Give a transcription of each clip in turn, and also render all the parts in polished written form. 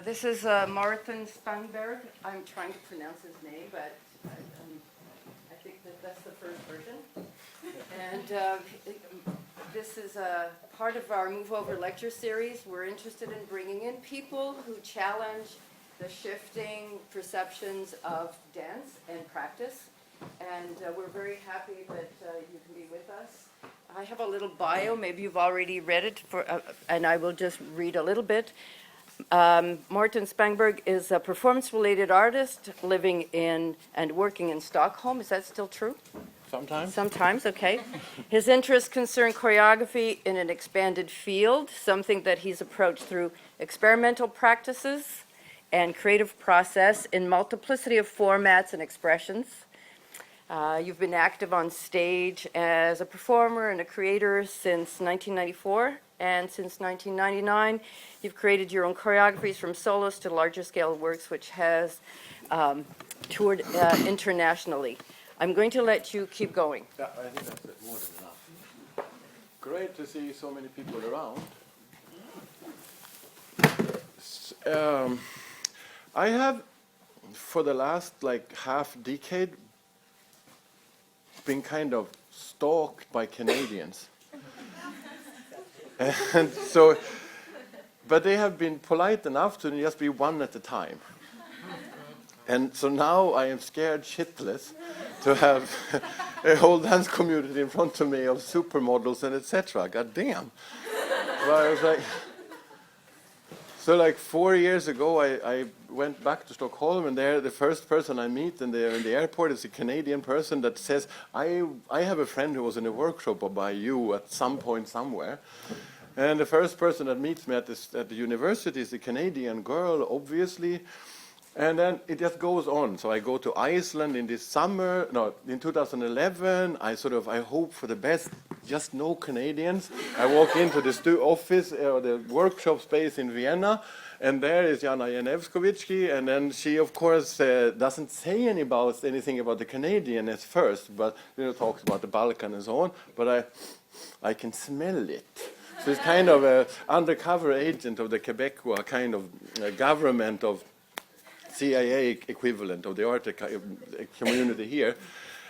This is Mårten Spångberg. I'm trying to pronounce his name, but I think that's the first version. And this is part of our Move Over lecture series. We're interested in bringing in people who challenge the shifting perceptions of dance and practice. And we're very happy that you can be with us. I have a little bio. Maybe you've already read it, and I will just read a little bit. Mårten Spångberg is a performance-related artist living in and working in Stockholm. Is that still true? Sometimes. Sometimes, okay. His interests concern choreography in an expanded field, something that he's approached through experimental practices and creative process in multiplicity of formats and expressions. You've been active on stage as a performer and a creator since 1994, and since 1999, you've created your own choreographies from solos to larger scale works, which has toured internationally. I'm going to let you keep going. Yeah, I think that's more than enough. Great to see so many people around. I have, for the last half decade, been kind of stalked by Canadians. And so, but they have been polite enough to just be one at a time. And so now I am scared shitless to have a whole dance community in front of me of supermodels and etc. God damn. But I was like, so 4 years ago, I went back to Stockholm, and there the first person I meet in the airport is a Canadian person that says, I have a friend who was in a workshop by you at some point somewhere. And the first person that meets me at the university is a Canadian girl, obviously. And then it just goes on. So I go to Iceland in 2011. I hope for the best, just no Canadians. I walk into the office or the workshop space in Vienna, and there is Jana Janevskovitsky, and then she, of course, doesn't say anything about the Canadian at first, but talks about the Balkan and so on. But I can smell it. So it's kind of an undercover agent of the Quebecois kind of government of CIA equivalent of the art community here.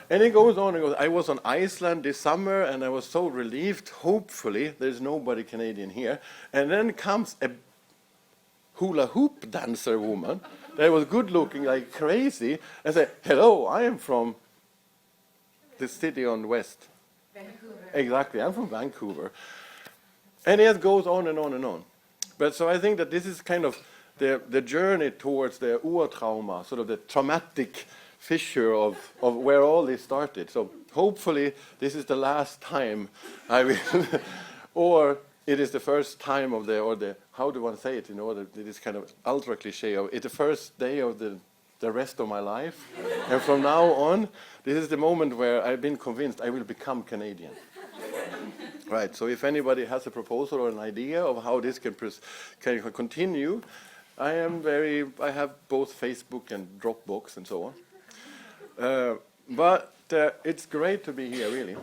And it goes on and goes. I was on Iceland this summer, and I was so relieved. Hopefully, there's nobody Canadian here. And then comes a hula hoop dancer woman that was good looking like crazy, and said, "Hello, I am from the city on the west." Vancouver. Exactly, I'm from Vancouver. And it goes on and on and on. But so I think that this is kind of the journey towards the urtrauma, sort of the traumatic fissure of where all this started. So hopefully this is the last time I will, or it is the first time of how do one say it in order, this kind of ultra cliche of, it's the first day of the rest of my life. And from now on, this is the moment where I've been convinced I will become Canadian. Right, so if anybody has a proposal or an idea of how this can continue, I have both Facebook and Dropbox and so on. But it's great to be here, really.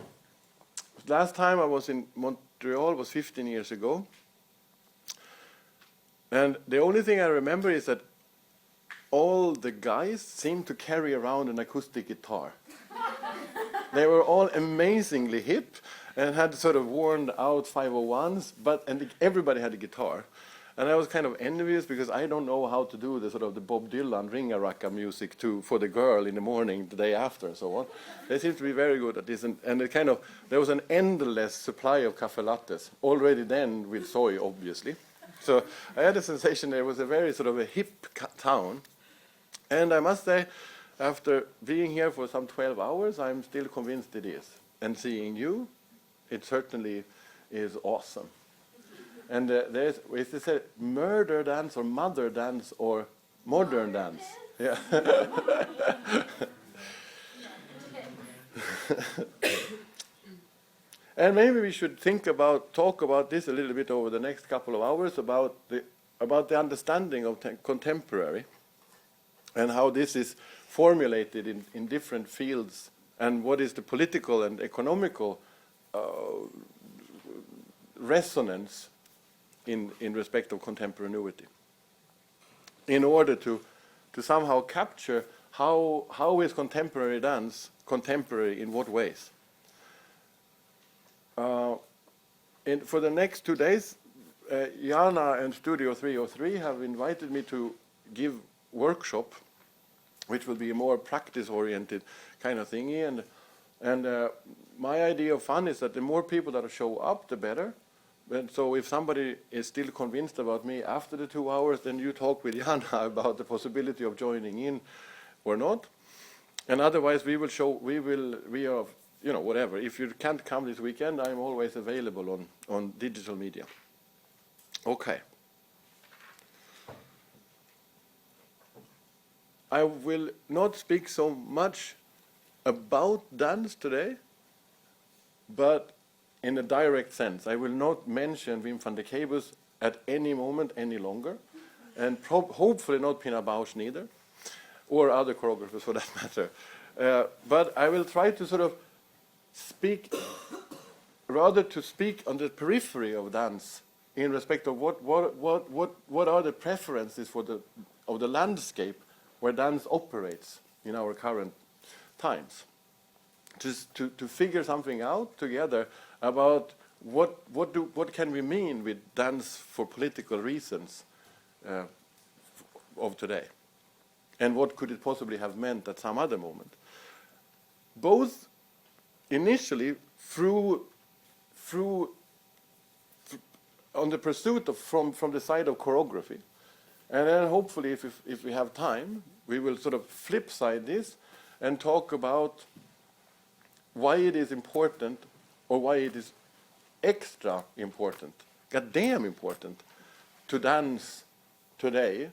Last time I was in Montreal was 15 years ago. And the only thing I remember is that all the guys seemed to carry around an acoustic guitar. They were all amazingly hip and had sort of worn out 501s, and everybody had a guitar. And I was kind of envious because I don't know how to do the Bob Dylan ringa-racka music for the girl in the morning, the day after, and so on. They seem to be very good at this, and there was an endless supply of cafe lattes, already then with soy, obviously. So I had a sensation there was a very sort of a hip town. And I must say, after being here for some 12 hours, I'm still convinced it is. And seeing you, it certainly is awesome. And is this a murder dance or mother dance or modern dance? Yeah. And maybe we should talk about this a little bit over the next couple of hours about the understanding of contemporary and how this is formulated in different fields, and what is the political and economical resonance in respect of contemporaneity. in order to somehow capture how is contemporary dance contemporary in what ways. And for the next 2 days, Jana and Studio 303 have invited me to give workshop, which will be a more practice-oriented kind of thingy. And my idea of fun is that the more people that show up, the better. And so if somebody is still convinced about me after the 2 hours, then you talk with Jana about the possibility of joining in or not. And otherwise, we are, whatever. If you can't come this weekend, I'm always available on digital media. Okay. I will not speak so much about dance today, but in a direct sense. I will not mention Wim van de Kebus at any moment any longer, and hopefully not Pina Bausch neither, or other choreographers for that matter. But I will try to sort of speak on the periphery of dance in respect of what are the preferences of the landscape where dance operates in our current times. Just to figure something out together about what can we mean with dance for political reasons of today, and what could it possibly have meant at some other moment. Both initially through on the pursuit of from the side of choreography, and then hopefully if we have time, we will sort of flip side this and talk about why it is important, or why it is extra important, goddamn important, to dance today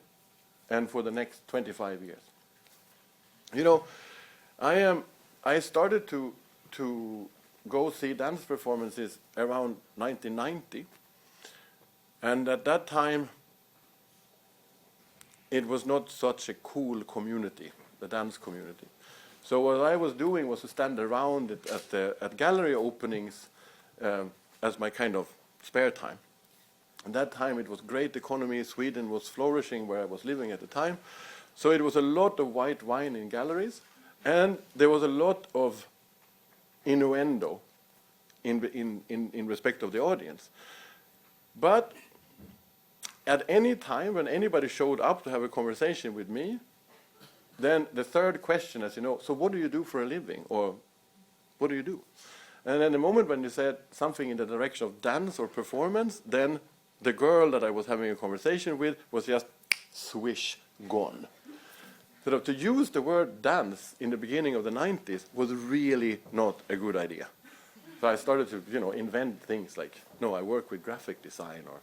and for the next 25 years. I started to go see dance performances around 1990, and at that time it was not such a cool community, the dance community. So what I was doing was to stand around at gallery openings as my kind of spare time. At that time it was great economy. Sweden was flourishing where I was living at the time. So it was a lot of white wine in galleries, and there was a lot of innuendo in respect of the audience. But at any time when anybody showed up to have a conversation with me, then the third question, as you know, so what do you do for a living? Or what do you do? And then the moment when you said something in the direction of dance or performance, then the girl that I was having a conversation with was just swish, gone. So to use the word dance in the beginning of the 90s was really not a good idea. So I started to, invent things like, no, I work with graphic design, or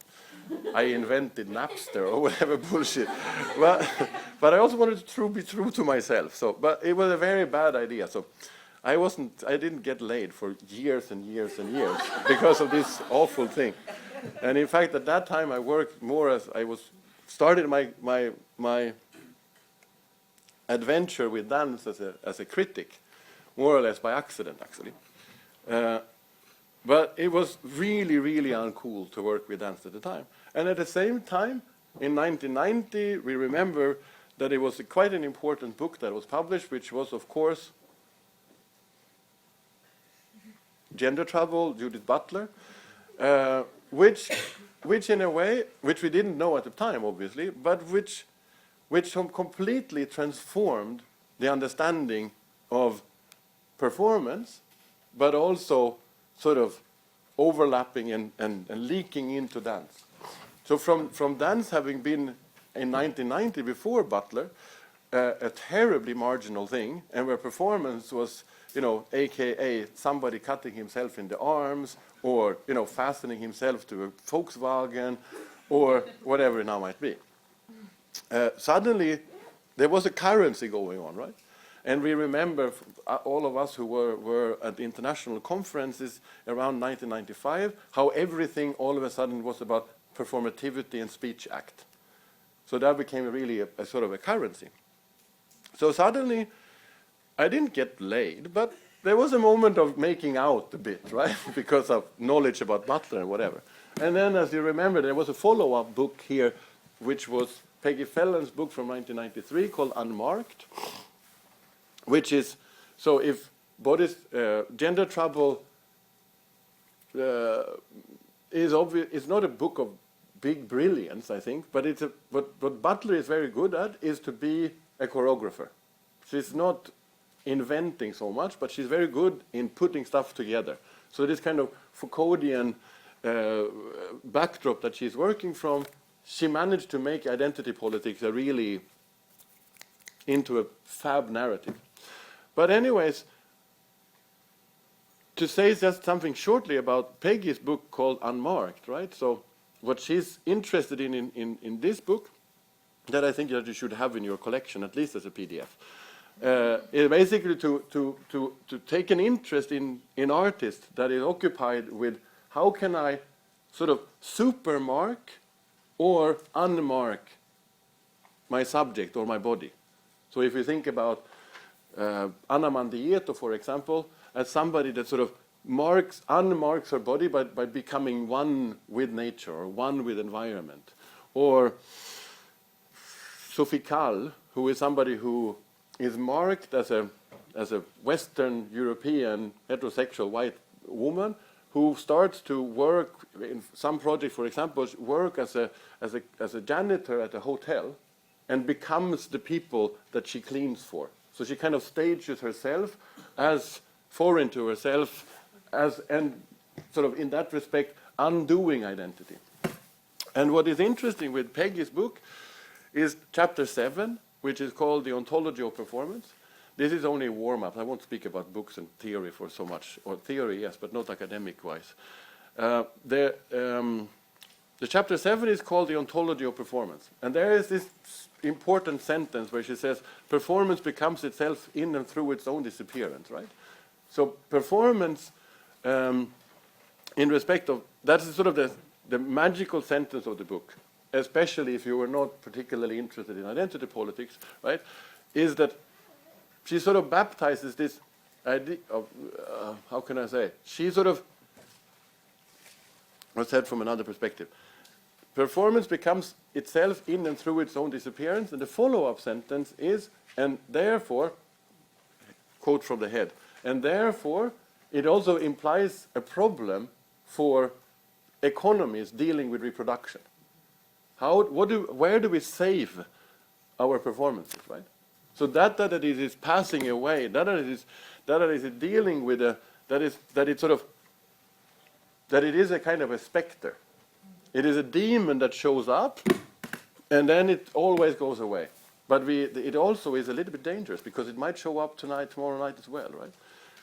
I invented Napster, or whatever bullshit. But I also wanted to be true to myself. But it was a very bad idea. So I didn't get laid for years and years and years because of this awful thing. And in fact, at that time, I worked more as started my adventure with dance as a critic, more or less by accident, actually. But it was really, really uncool to work with dance at the time. And at the same time, in 1990, we remember that it was quite an important book that was published, which was, of course, Gender Trouble, Judith Butler, which in a way, which we didn't know at the time, obviously, but which completely transformed the understanding of performance, but also sort of overlapping and leaking into dance. So from dance having been in 1990 before Butler, a terribly marginal thing, and where performance was, AKA somebody cutting himself in the arms, or, fastening himself to a Volkswagen, or whatever it now might be. Suddenly, there was a currency going on, right? And we remember, all of us who were at international conferences around 1995, how everything all of a sudden was about performativity and speech act. So that became really a sort of a currency. So suddenly, I didn't get laid, but there was a moment of making out a bit, right? Because of knowledge about Butler and whatever. And then, as you remember, there was a follow-up book here, which was Peggy Fellon's book from 1993 called Unmarked, which is, so if bodies, gender trouble is obvious, it's not a book of big brilliance, I think, but it's what Butler is very good at is to be a choreographer. She's not inventing so much, but she's very good in putting stuff together. So this kind of Foucauldian backdrop that she's working from, she managed to make identity politics a really into a fab narrative. But anyways, to say just something shortly about Peggy's book called Unmarked, right? So what she's interested in this book, that I think that you should have in your collection, at least as a PDF, is basically to take an interest in artists that is occupied with how can I sort of supermark or unmark my subject or my body. So if you think about Anna Mandieto, for example, as somebody that sort of unmarks her body by becoming one with nature or one with environment. Or Sophie Calle, who is somebody who is marked as a Western European heterosexual white woman who starts to work in some project, for example, work as a janitor at a hotel and becomes the people that she cleans for. So she kind of stages herself as foreign to herself, and sort of in that respect undoing identity. And what is interesting with Peggy's book is chapter 7, which is called The Ontology of Performance. This is only a warm-up. I won't speak about books and theory for so much, or theory, yes, but not academic-wise. The chapter 7 is called The Ontology of Performance. And there is this important sentence where she says, performance becomes itself in and through its own disappearance, right? So performance, in respect of, that's sort of the magical sentence of the book, especially if you were not particularly interested in identity politics, right, is that she sort of baptizes this idea of, how can I say, she sort of, what's said from another perspective. Performance becomes itself in and through its own disappearance, and the follow-up sentence is, and therefore, quote from the head, and therefore, it also implies a problem for economies dealing with reproduction. Where do we save our performances, right? So that it is passing away, that it is dealing with that it is a kind of a specter. It is a demon that shows up, and then it always goes away. But it also is a little bit dangerous because it might show up tonight, tomorrow night as well, right?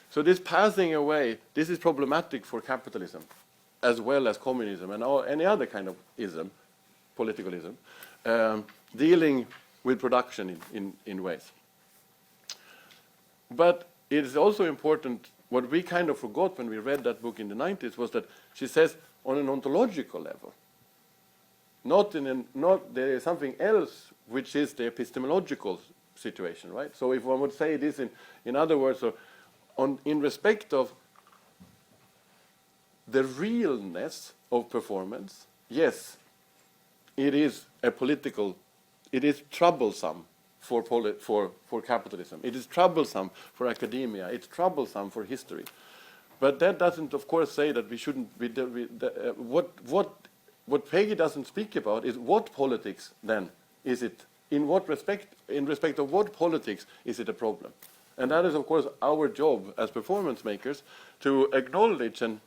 So this passing away, this is problematic for capitalism, as well as communism and any other kind of ism, political ism, dealing with production in ways. But it is also important, what we kind of forgot when we read that book in the 90s was that she says on an ontological level, there is something else which is the epistemological situation, right? So if one would say this in other words, in respect of the realness of performance, yes, it is it is troublesome for capitalism. It is troublesome for academia. It's troublesome for history. But that doesn't, of course, say that we shouldn't be. What Peggy doesn't speak about is what politics then is it? In what respect? In respect of what politics is it a problem? And that is, of course, our job as performance makers to acknowledge and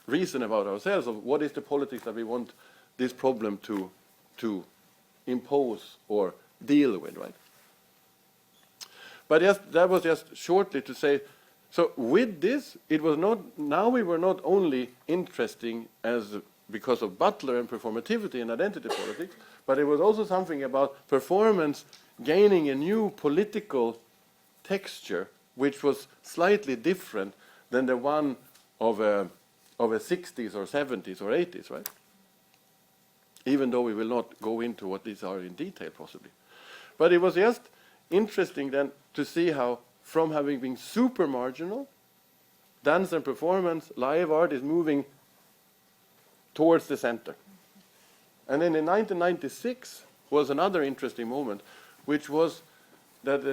reason about ourselves of what is the politics that we want this problem to impose or deal with, right? But that was just shortly to say. So with this, it was not. Now we were not only interesting because of Butler and performativity and identity politics, but it was also something about performance gaining a new political texture, which was slightly different than the one of a 60s or 70s or 80s, right? Even though we will not go into what these are in detail, possibly. But it was just interesting then to see how, from having been super marginal, dance and performance, live art is moving towards the center. And then in 1996 was another interesting moment, which was that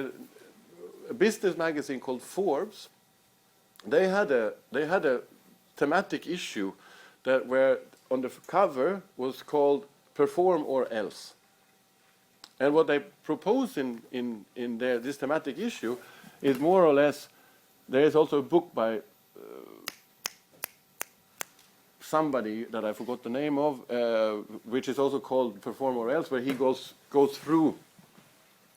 a business magazine called Forbes, they had a thematic issue that where on the cover was called "Perform or Else." And what they propose in this thematic issue is more or less, there is also a book by somebody that I forgot the name of, which is also called "Perform or Else," where he goes through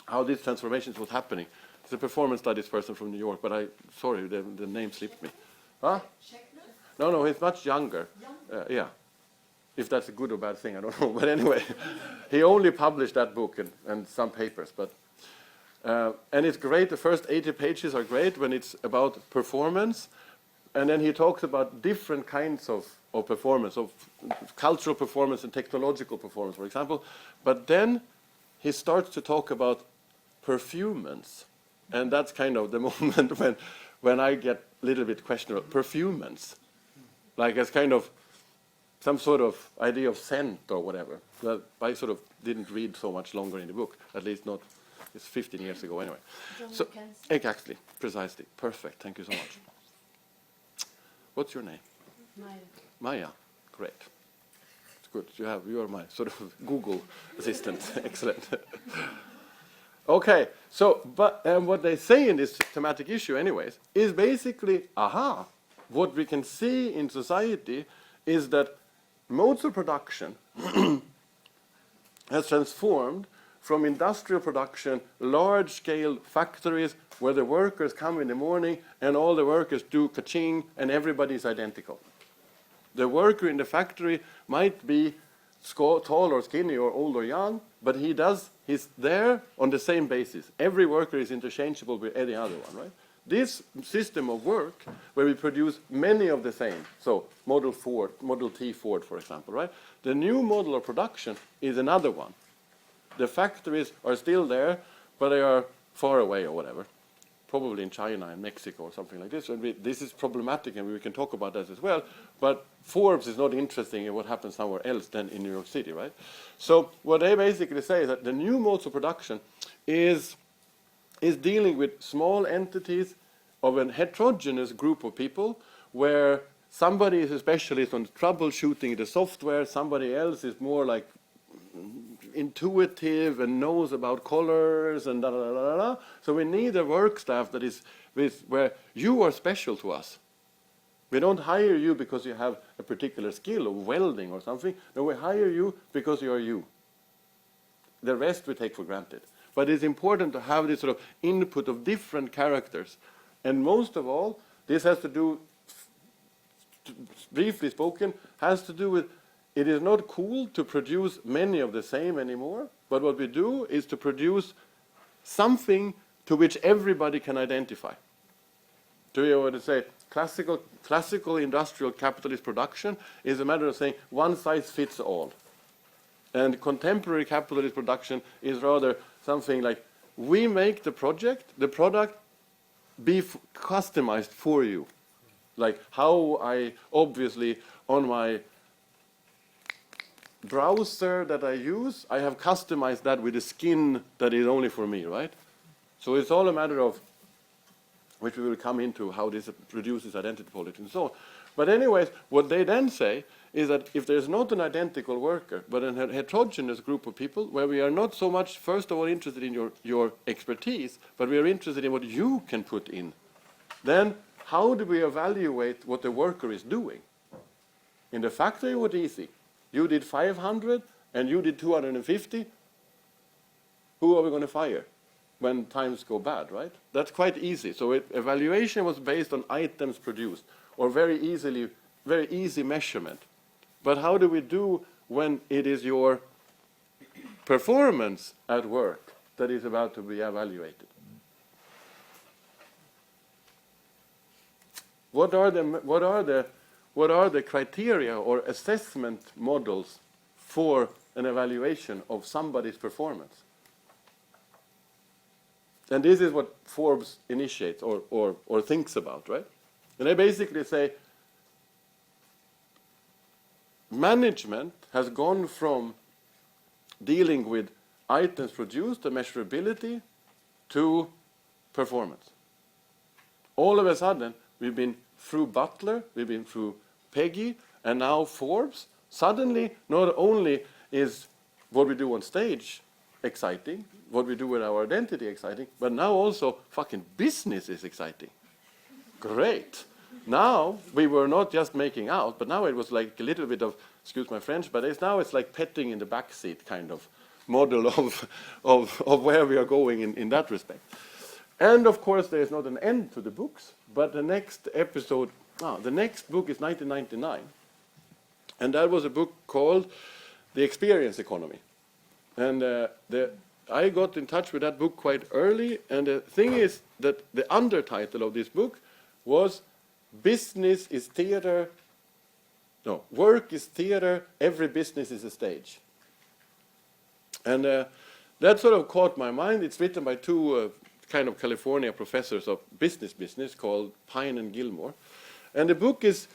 how these transformations was happening. It's a performance studies person from New York, but the name slipped me. Huh? No, he's much younger. Yeah. If that's a good or bad thing, I don't know. But anyway, he only published that book and some papers. But and it's great. The first 80 pages are great when it's about performance. And then he talks about different kinds of performance, of cultural performance and technological performance, for example. But then he starts to talk about perfumance. And that's kind of the moment when I get a little bit questionable. Perfumance. Like as kind of some sort of idea of scent or whatever. That I sort of didn't read so much longer in the book, at least not, it's 15 years ago anyway. So, exactly, precisely, perfect, thank you so much. What's your name? Maya. Maya, great. It's good, you are my sort of Google assistant, excellent. Okay, so, but what they say in this thematic issue anyways, is basically, what we can see in society is that modes of production has transformed from industrial production, large-scale factories where the workers come in the morning and all the workers do ka-ching and everybody is identical. The worker in the factory might be tall or skinny or old or young, but he's there on the same basis. Every worker is interchangeable with any other one, right? This system of work, where we produce many of the same, so Model T Ford, for example, right? The new model of production is another one. The factories are still there, but they are far away or whatever, probably in China and Mexico or something like this. And this is problematic, and we can talk about that as well. But Forbes is not interested in what happens somewhere else than in New York City, right? So what they basically say is that the new modes of production is dealing with small entities of a heterogeneous group of people where somebody is a specialist on troubleshooting the software, somebody else is more like intuitive and knows about colors and da-da-da-da-da. So we need a work staff that is where you are special to us. We don't hire you because you have a particular skill of welding or something. No, we hire you because you are you. The rest we take for granted. But it's important to have this sort of input of different characters. And most of all, this has to do, briefly spoken, has to do with it is not cool to produce many of the same anymore, but what we do is to produce something to which everybody can identify. Do you want to say classical industrial capitalist production is a matter of saying one size fits all. And contemporary capitalist production is rather something like we make the product be customized for you. Like how I obviously on my browser that I use, I have customized that with a skin that is only for me, right? So it's all a matter of, which we will come into, how this produces identity politics and so on. But anyways, what they then say is that if there's not an identical worker, but a heterogeneous group of people, where we are not so much, first of all, interested in your expertise, but we are interested in what you can put in, then how do we evaluate what the worker is doing? In the factory, it was easy. You did 500 and you did 250. Who are we going to fire when times go bad, right? That's quite easy. So evaluation was based on items produced or very easy measurement. But how do we do when it is your performance at work that is about to be evaluated? What are the criteria or assessment models for an evaluation of somebody's performance? And this is what Forbes initiates or thinks about, right? And they basically say management has gone from dealing with items produced, the measurability, to performance. All of a sudden, we've been through Butler, we've been through Peggy, and now Forbes. Suddenly, not only is what we do on stage exciting, what we do with our identity exciting, but now also fucking business is exciting. Great. Now, we were not just making out, but now it was like a little bit of, excuse my French, but it's like petting in the backseat kind of model of where we are going in that respect. And of course, there is not an end to the books, but the next episode, the next book is 1999. And that was a book called The Experience Economy. And I got in touch with that book quite early, and the thing is that the undertitle of this book was Business is Theater, no, Work is Theater, Every Business is a Stage. And that sort of caught my mind. It's written by two kind of California professors of business called Pine and Gilmore. And the book is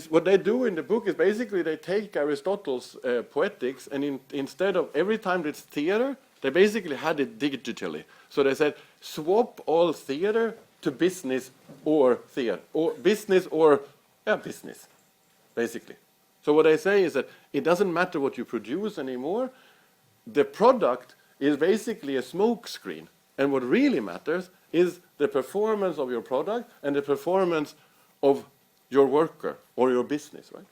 what they do in the book is basically they take Aristotle's Poetics, and instead of every time it's theater, they basically had it digitally. So they said, swap all theater to business or theater, or business or business, basically. So what I say is that it doesn't matter what you produce anymore. The product is basically a smoke screen. And what really matters is the performance of your product and the performance of your worker or your business, right?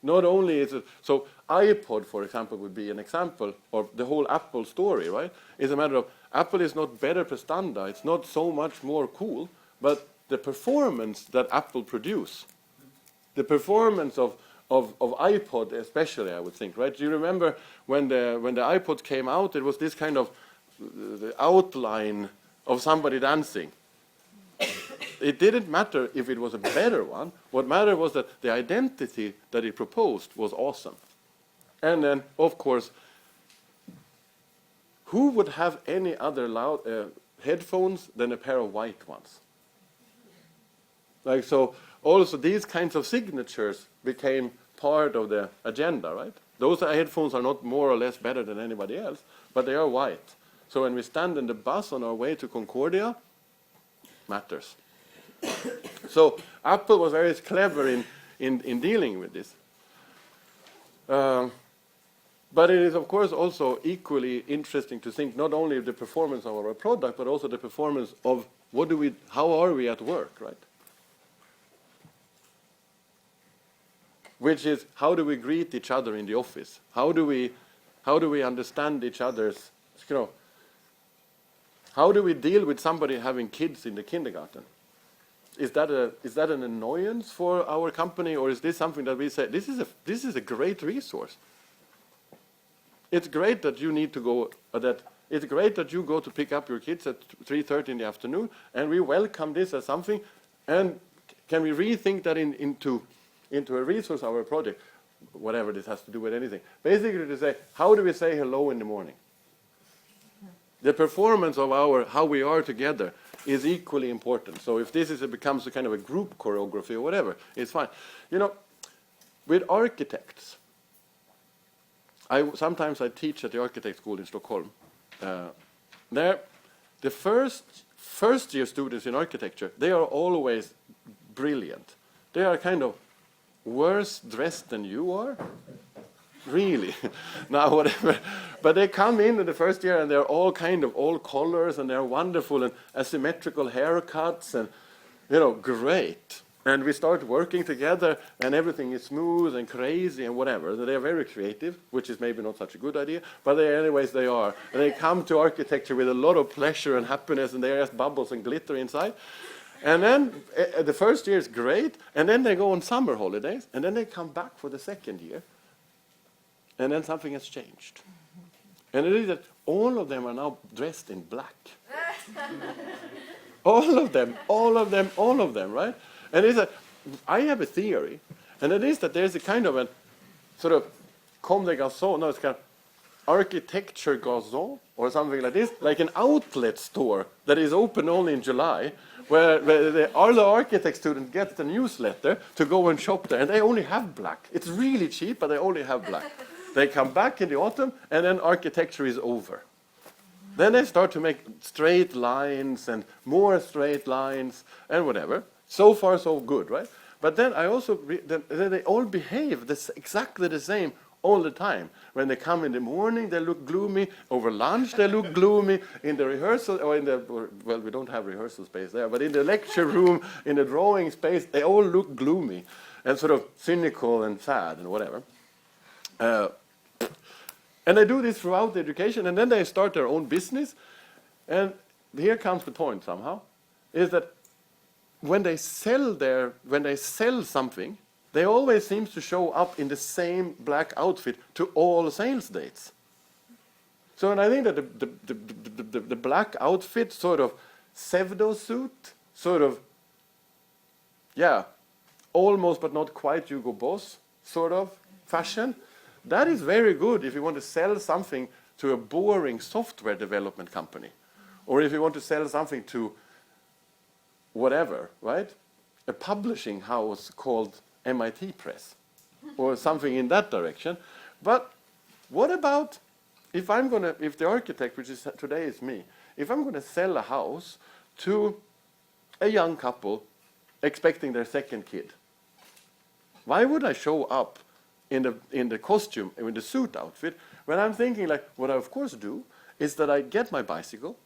Not only is it, so iPod, for example, would be an example, or the whole Apple story, right? It's a matter of Apple is not better prestanda, it's not so much more cool, but the performance that Apple produce, the performance of iPod especially, I would think, right? Do you remember when the iPod came out, it was this kind of the outline of somebody dancing. It didn't matter if it was a better one. What mattered was that the identity that it proposed was awesome. And then, of course, who would have any other loud headphones than a pair of white ones? Like, so also these kinds of signatures became part of the agenda, right? Those headphones are not more or less better than anybody else, but they are white. So when we stand in the bus on our way to Concordia, matters. So Apple was very clever in dealing with this. But it is, of course, also equally interesting to think not only the performance of our product, but also the performance of how are we at work, right? Which is, how do we greet each other in the office? How do we understand each other's, how do we deal with somebody having kids in the kindergarten? Is that an annoyance for our company, or is this something that we say, this is a great resource? It's great that you need to go, it's great that you go to pick up your kids at 3:30 in the afternoon, and we welcome this as something, and can we rethink that into a resource, our project, whatever this has to do with anything. Basically to say, how do we say hello in the morning? The performance of how we are together is equally important. So if this becomes a kind of a group choreography or whatever, it's fine. With architects, sometimes I teach at the architect school in Stockholm. The first year students in architecture, they are always brilliant. They are kind of worse dressed than you are. Really. Now, whatever. But they come in the first year and they're all kind of all colors and they're wonderful and asymmetrical haircuts and, great. And we start working together and everything is smooth and crazy and whatever. They're very creative, which is maybe not such a good idea, but anyways they are. And they come to architecture with a lot of pleasure and happiness and they're just bubbles and glitter inside. And then the first year is great, and then they go on summer holidays, and then they come back for the second year. And then something has changed. And it is that all of them are now dressed in black. All of them, right? And it's I have a theory, and it is that there's a kind of a sort of comme des garçons, no, it's kind of architecture garçon, or something like this, like an outlet store that is open only in July, where all the architect students get the newsletter to go and shop there, and they only have black. It's really cheap, but they only have black. They come back in the autumn, and then architecture is over. Then they start to make straight lines and more straight lines and whatever. So far, so good, right? But then I also, then they all behave exactly the same all the time. When they come in the morning, they look gloomy. Over lunch, they look gloomy. In the rehearsal, well, we don't have rehearsal space there, but in the lecture room, in the drawing space, they all look gloomy and sort of cynical and sad and whatever. And they do this throughout the education, and then they start their own business. And here comes the point somehow, is that when they sell something, they always seem to show up in the same black outfit to all sales dates. So, and I think that the black outfit, sort of pseudo suit, sort of, yeah, almost but not quite Hugo Boss sort of fashion, that is very good if you want to sell something to a boring software development company, or if you want to sell something to whatever, right? A publishing house called MIT Press, or something in that direction. But what about if the architect, which is today is me, if I'm going to sell a house to a young couple expecting their second kid? Why would I show up in the costume, in the suit outfit, when I'm thinking like, what I of course do is that I get my bicycle,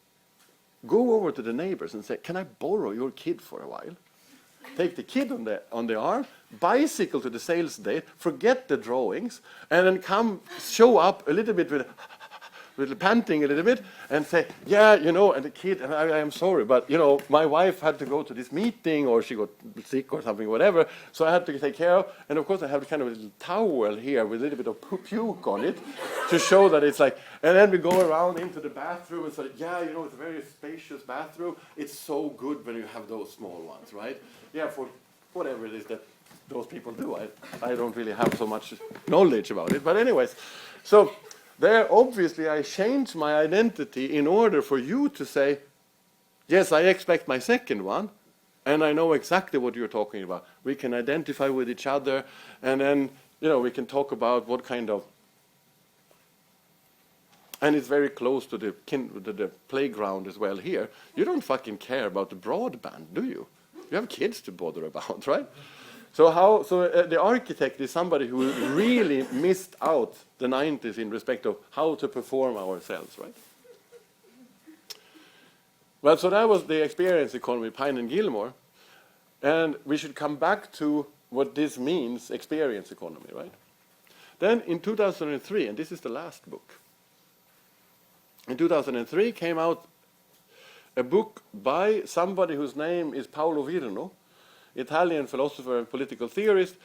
go over to the neighbors and say, can I borrow your kid for a while? Take the kid on the arm, bicycle to the sales date, forget the drawings, and then show up a little bit with panting a little bit, and say, yeah, and the kid, and I am sorry, but, my wife had to go to this meeting, or she got sick or something, whatever, so I had to take care of, and of course I have kind of a little towel here with a little bit of puke on it, to show that it's like, and then we go around into the bathroom and say, yeah, it's a very spacious bathroom, it's so good when you have those small ones, right? Yeah, for whatever it is that those people do. I don't really have so much knowledge about it, but anyways, so there, obviously, I changed my identity in order for you to say, yes, I expect my second one, and I know exactly what you're talking about. We can identify with each other, and then, we can talk about what kind of... And it's very close to the playground as well here. You don't fucking care about the broadband, do you? You have kids to bother about, right? So the architect is somebody who really missed out the 90s in respect of how to perform ourselves, right? Well, so that was the experience economy, Pine and Gilmore. And we should come back to what this means, experience economy, right? Then in 2003, and this is the last book, in 2003 came out a book by somebody whose name is Paolo Virno, Italian philosopher and political theorist,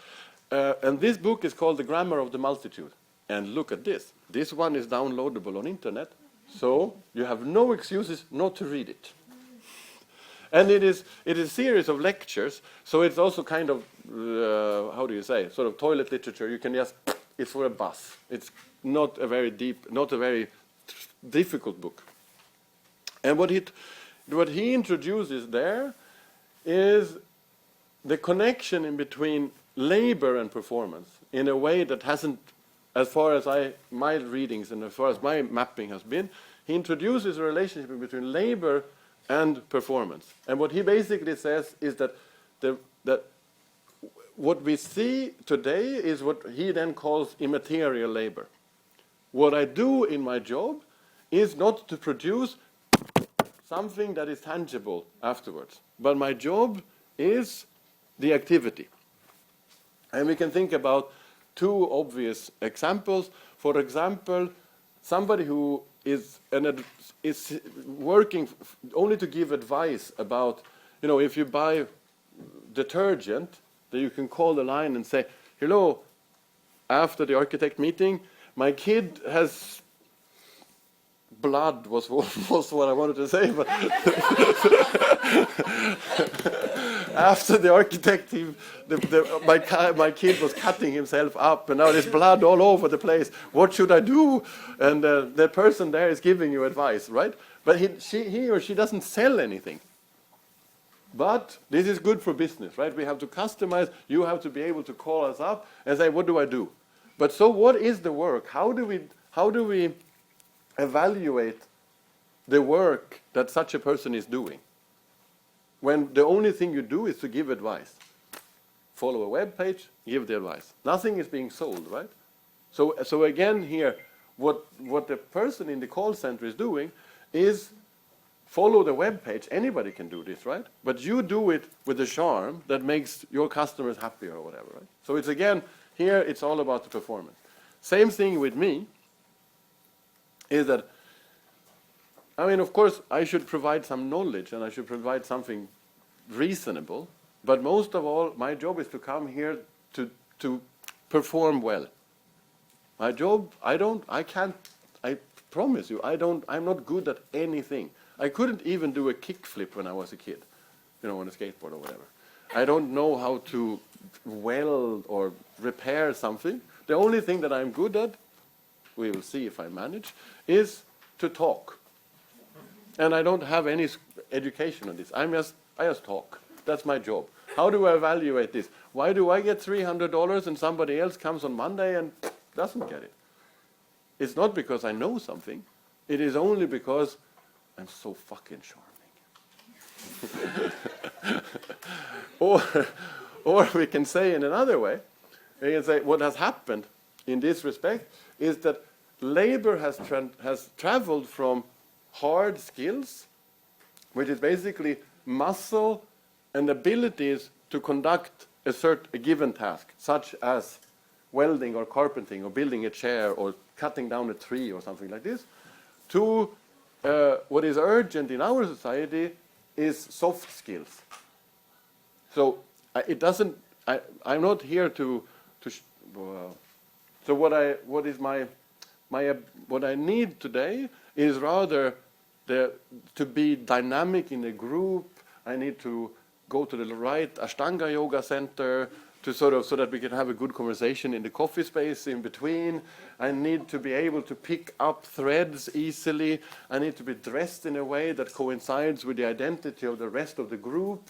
and this book is called The Grammar of the Multitude. And look at this. This one is downloadable on internet, so you have no excuses not to read it. And it is a series of lectures, so it's also kind of, how do you say, sort of toilet literature. You can just, it's for a bus. It's not a very deep, not a very difficult book. And what he introduces there is the connection in between labor and performance in a way that hasn't, as far as my readings and as far as my mapping has been, he introduces a relationship between labor and performance. And what he basically says is that that what we see today is what he then calls immaterial labor. What I do in my job is not to produce something that is tangible afterwards, but my job is the activity. And we can think about two obvious examples. For example, somebody who is working only to give advice about, if you buy detergent, that you can call the line and say, hello, after the architect meeting, my kid has blood was what I wanted to say, but after the architect, my kid was cutting himself up, and now there's blood all over the place. What should I do? And the person there is giving you advice, right? But he or she doesn't sell anything. But this is good for business, right? We have to customize. You have to be able to call us up and say, what do I do? But so what is the work? How do we evaluate the work that such a person is doing when the only thing you do is to give advice? Follow a web page, give the advice. Nothing is being sold, right? So again here, what the person in the call center is doing is follow the web page. Anybody can do this, right? But you do it with a charm that makes your customers happy or whatever, right? So it's again, here it's all about the performance. Same thing with me, is that, I mean, of course, I should provide some knowledge and I should provide something reasonable, but most of all, my job is to come here to perform well. My job, I promise you, I'm not good at anything. I couldn't even do a kickflip when I was a kid, on a skateboard or whatever. I don't know how to weld or repair something. The only thing that I'm good at, we will see if I manage, is to talk. And I don't have any education on this. I just talk. That's my job. How do I evaluate this? Why do I get $300 and somebody else comes on Monday and doesn't get it? It's not because I know something. It is only because I'm so fucking charming. Or we can say in another way, we can say what has happened in this respect is that labor has traveled from hard skills, which is basically muscle and abilities to conduct a given task, such as welding or carpenting or building a chair or cutting down a tree or something like this, to what is urgent in our society is soft skills. So I'm not here so what I need today is rather to be dynamic in a group. I need to go to the right Ashtanga yoga center so that we can have a good conversation in the coffee space in between. I need to be able to pick up threads easily. I need to be dressed in a way that coincides with the identity of the rest of the group.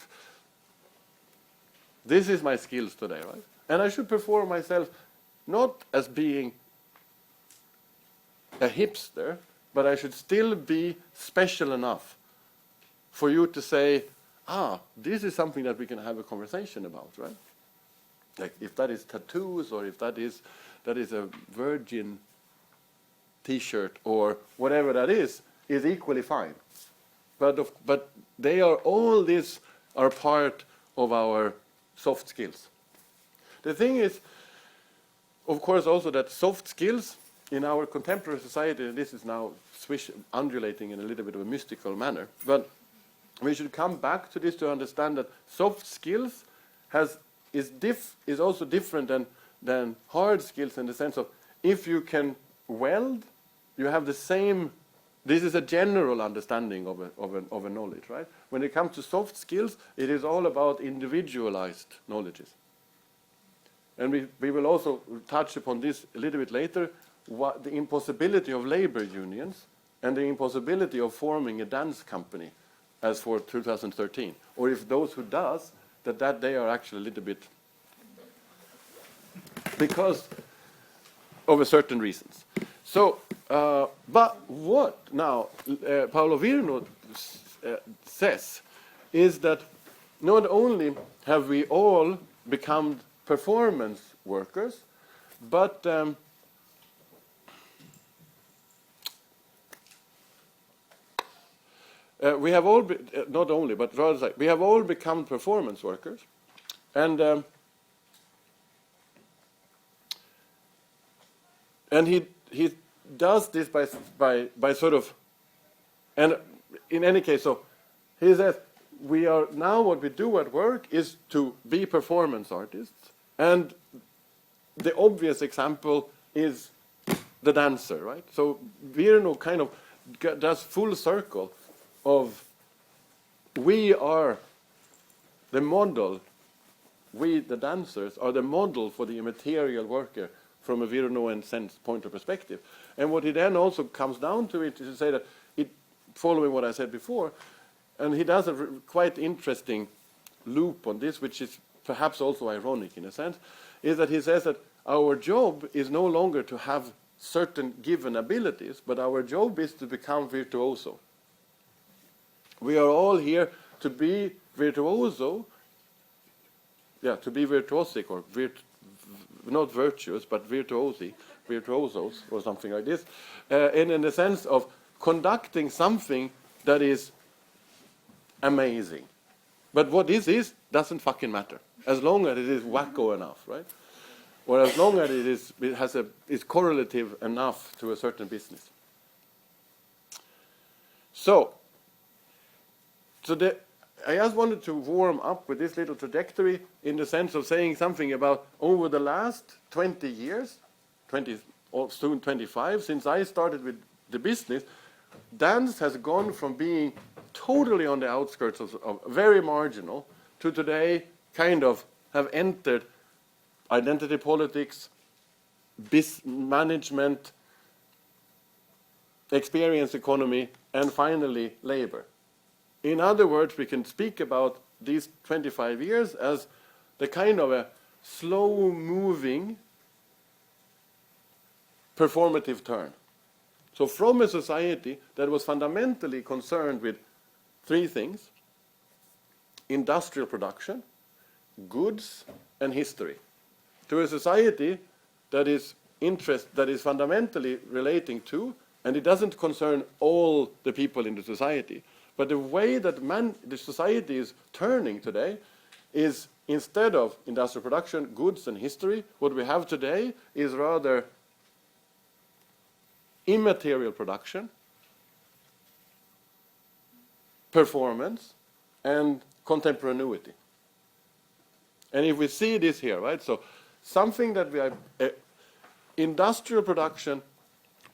This is my skills today, right? And I should perform myself not as being a hipster, but I should still be special enough for you to say, this is something that we can have a conversation about, right? Like if that is tattoos or if that is a Virgin T-shirt or whatever that is equally fine. But all these are part of our soft skills. The thing is, of course, also that soft skills in our contemporary society, and this is now undulating in a little bit of a mystical manner, but we should come back to this to understand that soft skills is also different than hard skills in the sense of if you can weld, you have the same. This is a general understanding of a knowledge, right? When it comes to soft skills, it is all about individualized knowledges. And we will also touch upon this a little bit later, the impossibility of labor unions and the impossibility of forming a dance company as for 2013. Or if those who does, that they are actually a little bit because of a certain reasons. So, but what now Paulo Virno says is that not only have we all become performance workers, but we have all not only, but rather like we have all become performance workers, and he does this by sort of, and in any case, so he says we are now what we do at work is to be performance artists, and the obvious example is the dancer, right? So Virno kind of does full circle of we are the model, we the dancers are the model for the immaterial worker from a Virnoan sense point of perspective. And what he then also comes down to it is to say that following what I said before, and he does a quite interesting loop on this, which is perhaps also ironic in a sense, is that he says that our job is no longer to have certain given abilities, but our job is to become virtuoso. We are all here to be virtuoso, to be virtuosic, or not virtuous, but virtuosos, or something like this, in the sense of conducting something that is amazing. But what this is doesn't fucking matter, as long as it is wacko enough, right? Or as long as it's correlative enough to a certain business. So I just wanted to warm up with this little trajectory in the sense of saying something about over the last 20 years, 20 or soon 25, since I started with the business, dance has gone from being totally on the outskirts of very marginal to today kind of have entered identity politics, management, experience economy, and finally labor. In other words, we can speak about these 25 years as the kind of a slow-moving performative turn. So from a society that was fundamentally concerned with three things: industrial production, goods, and history, to a society that is fundamentally relating to, and it doesn't concern all the people in the society, but the way that the society is turning today is, instead of industrial production, goods, and history, what we have today is rather immaterial production, performance, and contemporaneity. And if we see this here, right, so something that we are, industrial production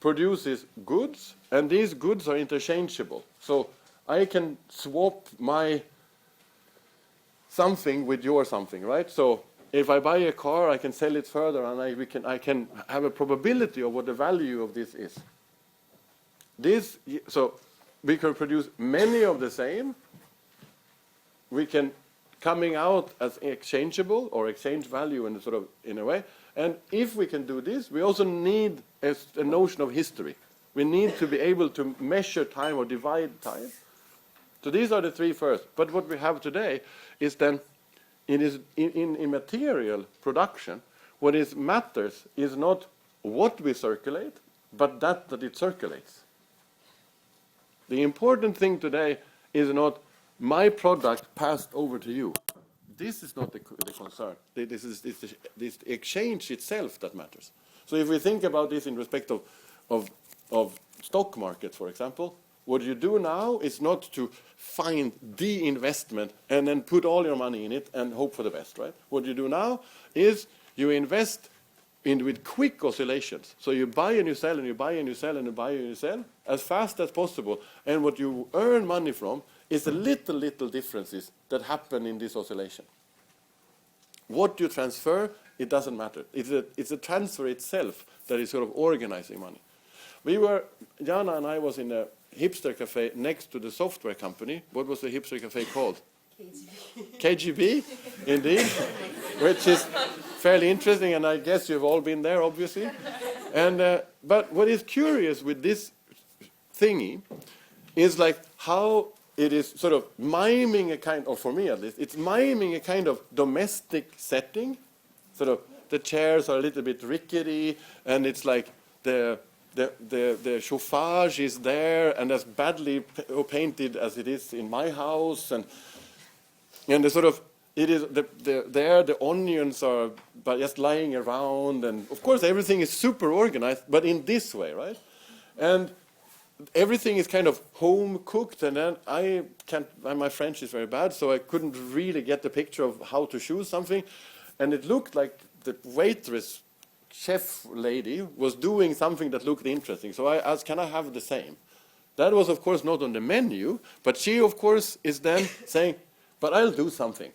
produces goods, and these goods are interchangeable. So I can swap my something with your something, right? So if I buy a car, I can sell it further, and I can have a probability of what the value of this is. So we can produce many of the same. We can coming out as exchangeable or exchange value in a way. And if we can do this, we also need a notion of history. We need to be able to measure time or divide time. So these are the three first. But what we have today is then, in material production, what matters is not what we circulate, but that it circulates. The important thing today is not my product passed over to you. This is not the concern. It's the exchange itself that matters. So if we think about this in respect of stock market, for example, what you do now is not to find the investment and then put all your money in it and hope for the best, right? What you do now is you invest with quick oscillations. So you buy and you sell and you buy and you sell and you buy and you sell as fast as possible. And what you earn money from is the little differences that happen in this oscillation. What you transfer, it doesn't matter. It's a transfer itself that is sort of organizing money. Jana and I was in a hipster cafe next to the software company. What was the hipster cafe called? KGB, indeed, which is fairly interesting, and I guess you've all been there, obviously. And but what is curious with this thingy is like how it is sort of miming a kind, or for me at least, it's miming a kind of domestic setting. Sort of the chairs are a little bit rickety, and it's like the chauffage is there, and as badly painted as it is in my house, and the sort of it is the onions are just lying around, and of course everything is super organized, but in this way, right? And everything is kind of home cooked, and then my French is very bad, so I couldn't really get the picture of how to choose something, and it looked like the waitress chef lady was doing something that looked interesting. So I asked, can I have the same? That was, of course, not on the menu, but she, of course, is then saying, but I'll do something.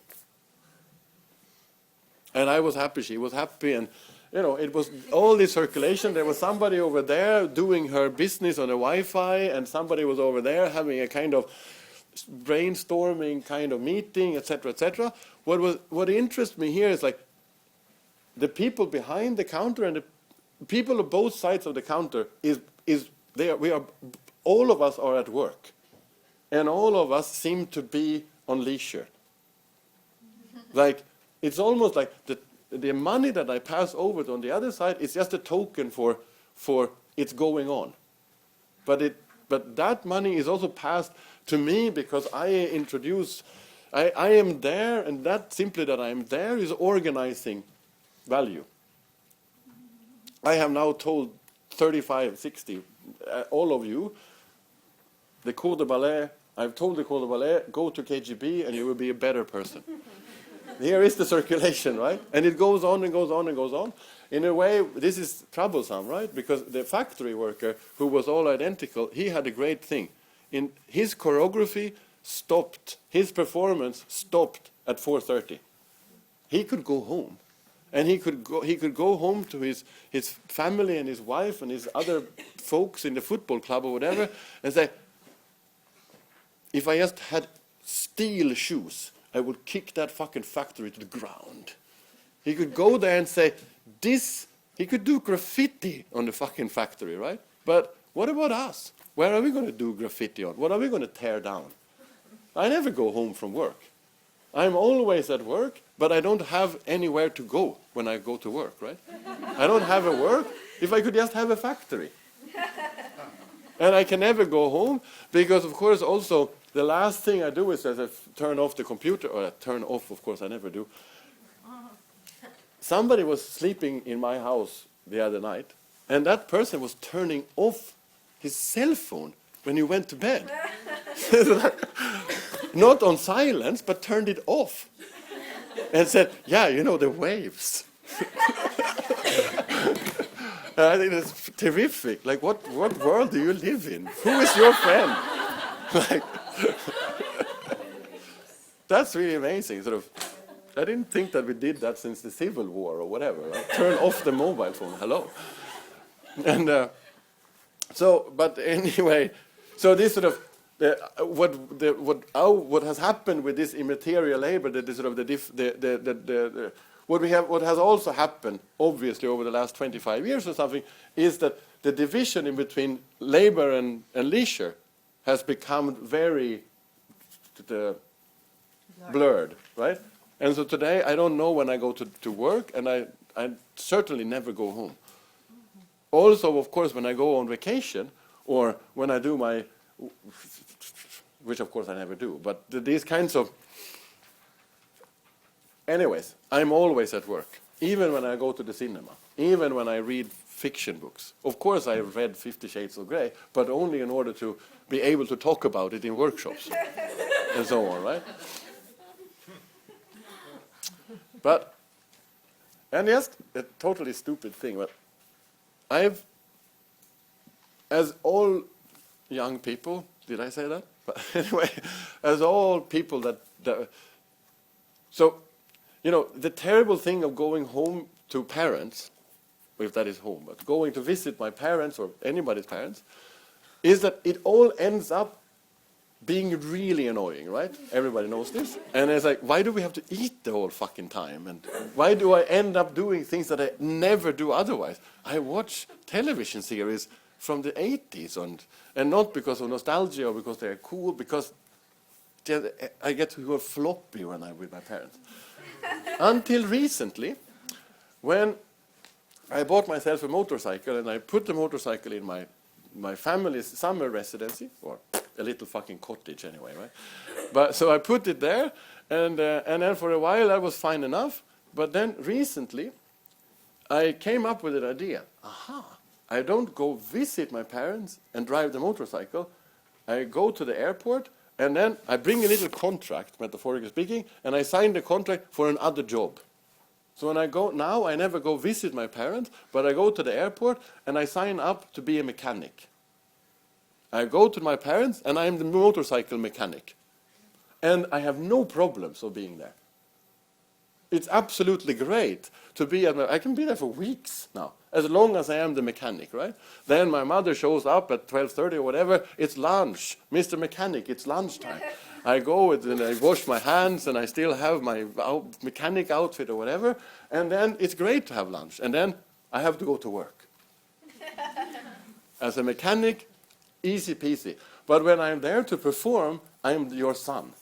And I was happy, she was happy, and it was all this circulation. There was somebody over there doing her business on the Wi-Fi, and somebody was over there having a kind of brainstorming kind of meeting, etc., etc. What interests me here is like, the people behind the counter and the people on both sides of the counter all of us are at work, and all of us seem to be on leisure. Like, it's almost like the money that I pass over to on the other side is just a token for it's going on. But that money is also passed to me because I am there, and that simply that I am there is organizing value. I have now told 35, 60, all of you, the Cours de Ballet, I've told the Cours de Ballet, go to KGB and you will be a better person. Here is the circulation, right? And it goes on and goes on and goes on. In a way, this is troublesome, right? Because the factory worker, who was all identical, he had a great thing. In his choreography stopped, his performance stopped at 4:30. He could go home. And he could go home to his family and his wife and his other folks in the football club or whatever and say, if I just had steel shoes, I would kick that fucking factory to the ground. He could go there and say, he could do graffiti on the fucking factory, right? But what about us? Where are we going to do graffiti on? What are we going to tear down? I never go home from work. I'm always at work, but I don't have anywhere to go when I go to work, right? I don't have a work if I could just have a factory. And I can never go home because, of course, also the last thing I do is I turn off the computer, or I turn off, of course, I never do. Somebody was sleeping in my house the other night, and that person was turning off his cell phone when he went to bed. Not on silence, but turned it off. And said, yeah, you know, the waves. I think that's terrific. Like, what world do you live in? Who is your friend? Like, that's really amazing. Sort of, I didn't think that we did that since the Civil War or whatever. Right? Turn off the mobile phone. Hello. And but anyway, so this sort of what has happened with this immaterial labor, what has also happened, obviously over the last 25 years or something, is that the division in between labor and leisure has become very blurred, right? And so today I don't know when I go to work, and I certainly never go home. Also, of course, when I go on vacation, or when I do my, which of course I never do, but these kinds of, anyways, I'm always at work, even when I go to the cinema, even when I read fiction books. Of course I read 50 Shades of Grey, but only in order to be able to talk about it in workshops and so on, right? But, and just a totally stupid thing, but as all young people, did I say that? But anyway, as all people so, you know, the terrible thing of going home to parents, if that is home, but going to visit my parents or anybody's parents, is that it all ends up being really annoying, right? Everybody knows this. And it's like, why do we have to eat the whole fucking time? And why do I end up doing things that I never do otherwise? I watch television series from the 80s, and not because of nostalgia or because they're cool, because I get to go floppy when I'm with my parents. Until recently, when I bought myself a motorcycle, and I put the motorcycle in my family's summer residency, or a little fucking cottage anyway, right? But so I put it there, and then for a while that was fine enough. But then recently, I came up with an idea. I don't go visit my parents and drive the motorcycle. I go to the airport, and then I bring a little contract, metaphorically speaking, and I sign the contract for another job. So when I go now, I never go visit my parents, but I go to the airport and I sign up to be a mechanic. I go to my parents and I am the motorcycle mechanic. And I have no problems of being there. It's absolutely great to be I can be there for weeks now, as long as I am the mechanic, right? Then my mother shows up at 12:30 or whatever, it's lunch. Mr. Mechanic, it's lunchtime. I go and I wash my hands and I still have my mechanic outfit or whatever, and then it's great to have lunch, and then I have to go to work. As a mechanic, easy peasy. But when I'm there to perform, I'm your son.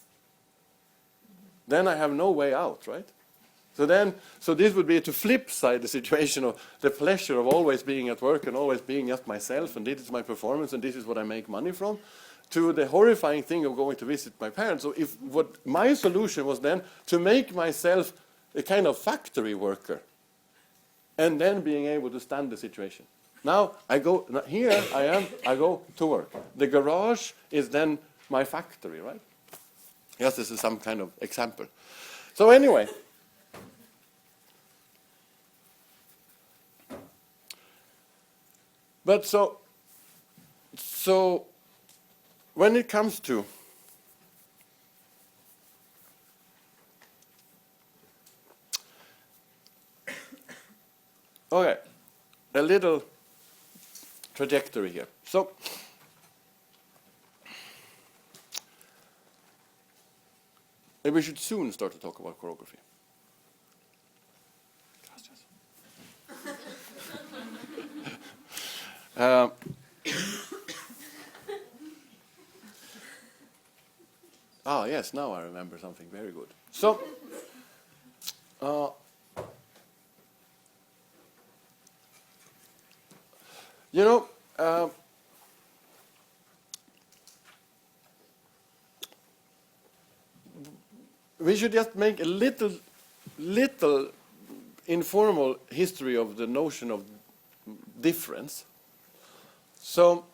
Then I have no way out, right? So this would be to flip side the situation of the pleasure of always being at work and always being just myself, and this is my performance and this is what I make money from, to the horrifying thing of going to visit my parents. So what my solution was then to make myself a kind of factory worker and then being able to stand the situation. Now I go, here I go to work. The garage is then my factory, right? Yes, this is some kind of example. So anyway, but so when it comes to okay, a little trajectory here. So maybe we should soon start to talk about choreography. Yes, now I remember something very good. So, you know, we should just make a little informal history of the notion of difference. So,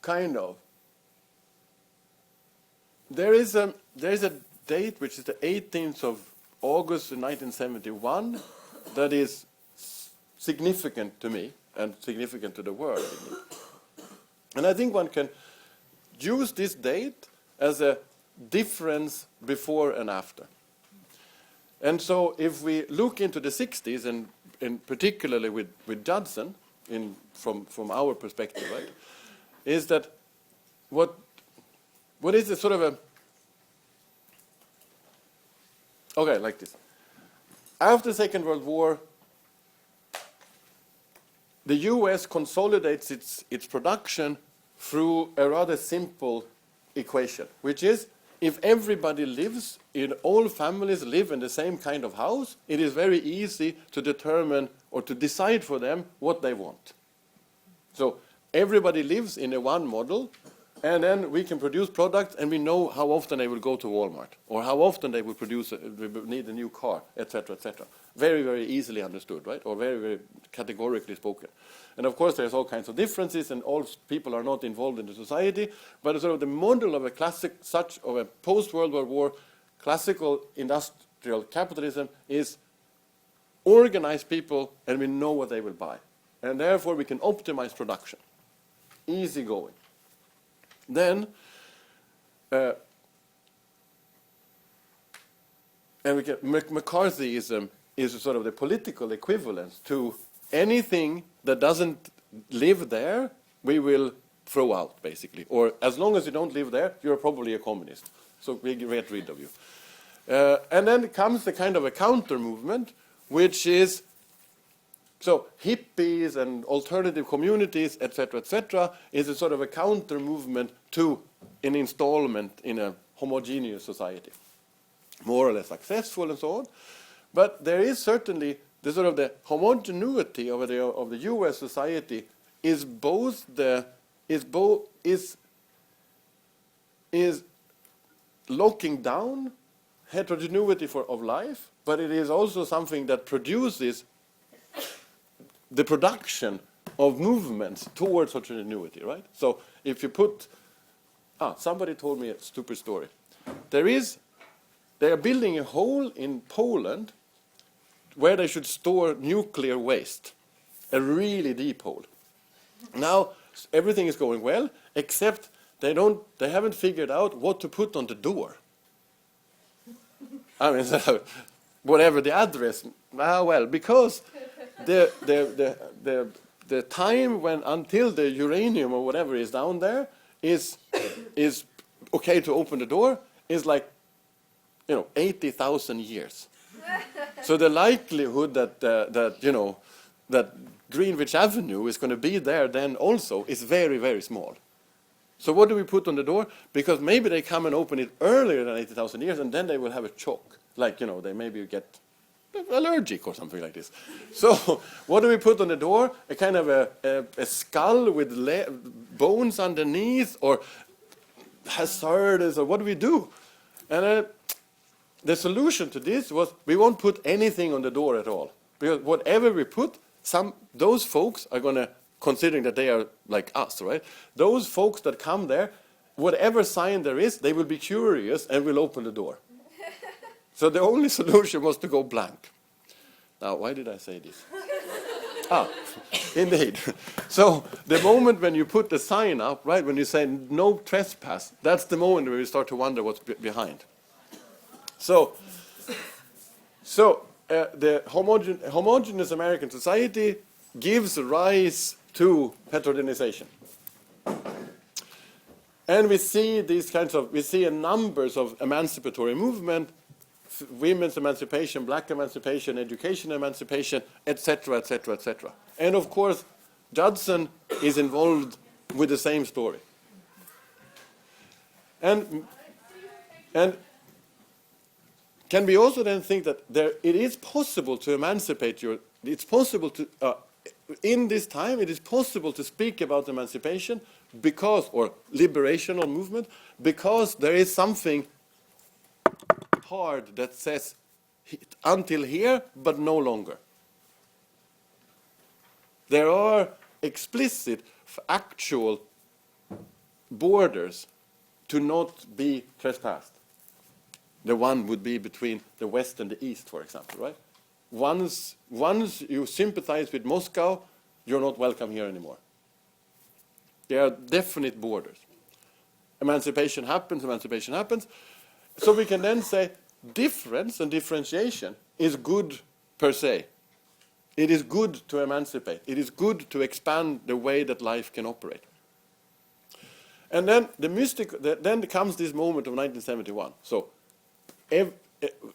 kind of. There is a date which is the 18th of August 1971 that is significant to me and significant to the world. And I think one can use this date as a difference before and after. And so if we look into the 60s, and particularly with Judson, from our perspective, right, is that what is the sort of a... Okay, like this. After the Second World War, the US consolidates its production through a rather simple equation, which is if everybody lives, all families live in the same kind of house, it is very easy to determine or to decide for them what they want. So everybody lives in a one model, and then we can produce products, and we know how often they will go to Walmart, or how often they will need a new car, etc., etc. Very, very easily understood, right? Or very, very categorically spoken. And of course, there's all kinds of differences, and all people are not involved in the society. But sort of the model of a post-World War classical industrial capitalism is organize people, and we know what they will buy, and therefore we can optimize production. Easy going. Then, and we get McCarthyism is sort of the political equivalent to anything that doesn't live there, we will throw out, basically. Or as long as you don't live there, you're probably a communist. So we get rid of you. And then comes the kind of a counter movement, which is, so hippies and alternative communities, etc., is a sort of a counter movement to an installment in a homogeneous society. More or less successful and so on. But there is certainly the sort of the homogeneity of the US society is locking down heterogeneity of life, but it is also something that produces the production of movements towards heterogeneity, right? So if you put, somebody told me a stupid story. They are building a hole in Poland where they should store nuclear waste, a really deep hole. Now everything is going well, except they haven't figured out what to put on the door. I mean, whatever the address. Well, because the time when until the uranium or whatever is down there is okay to open the door is like 80,000 years. So the likelihood that Greenwich Avenue is going to be there then also is very, very small. So what do we put on the door? Because maybe they come and open it earlier than 80,000 years, and then they will have a shock. Like, they maybe get allergic or something like this. So what do we put on the door? A kind of a skull with bones underneath, or hazardous, or what do we do? And the solution to this was we won't put anything on the door at all. Because whatever we put, those folks are going to, considering that they are like us, right? Those folks that come there, whatever sign there is, they will be curious and will open the door. So the only solution was to go blank. Now, why did I say this? Indeed. So the moment when you put the sign up, right, when you say no trespass, that's the moment where you start to wonder what's behind. So the homogeneous American society gives rise to heterogenization. And we see a numbers of emancipatory movement, women's emancipation, black emancipation, education emancipation, etc., etc., etc. And of course, Judson is involved with the same story. And can we also then think that it is possible to emancipate it's possible to, in this time, it is possible to speak about emancipation or liberational movement, because there is something hard that says until here, but no longer. There are explicit, actual borders to not be trespassed. The one would be between the West and the East, for example, right? Once you sympathize with Moscow, you're not welcome here anymore. There are definite borders. Emancipation happens. So we can then say difference and differentiation is good per se. It is good to emancipate. It is good to expand the way that life can operate. And then then comes this moment of 1971. So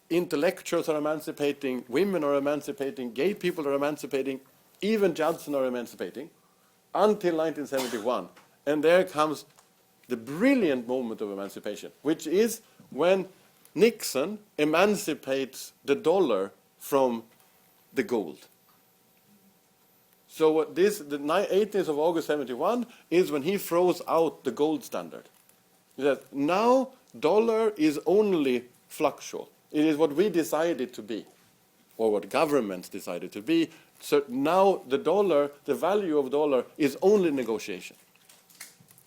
intellectuals are emancipating, women are emancipating, gay people are emancipating, even Judson are emancipating, until 1971. And there comes the brilliant moment of emancipation, which is when Nixon emancipates the dollar from the gold. So the 18th of August 71 is when he throws out the gold standard. He says, now dollar is only fluctual. It is what we decided to be, or what governments decided to be. So now the value of dollar is only negotiation.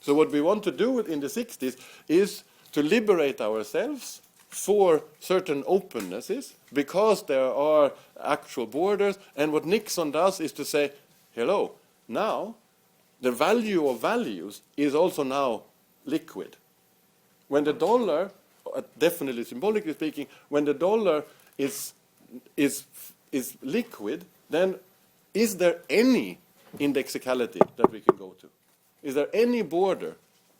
So what we want to do in the 60s is to liberate ourselves for certain opennesses, because there are actual borders. And what Nixon does is to say, hello, now the value of values is also now liquid. When the dollar, definitely symbolically speaking, when the dollar is liquid, then is there any indexicality that we can go to? Is there any border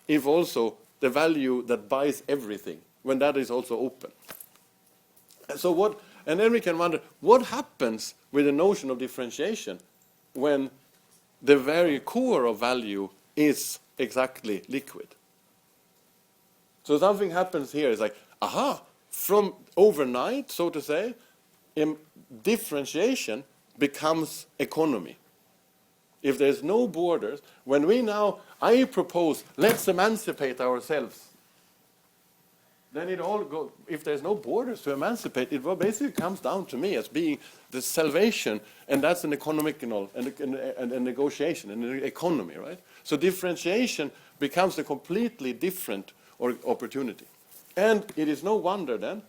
if also the value that buys everything, when that is also open? And then we can wonder, what happens with the notion of differentiation when the very core of value is exactly liquid? So something happens here. It's like, from overnight, so to say, differentiation becomes economy. If there's no borders, I propose, let's emancipate ourselves. Then if there's no borders to emancipate, it basically comes down to me as being the salvation, and that's an economical and a negotiation and an economy, right? So differentiation becomes a completely different opportunity. And it is no wonder then,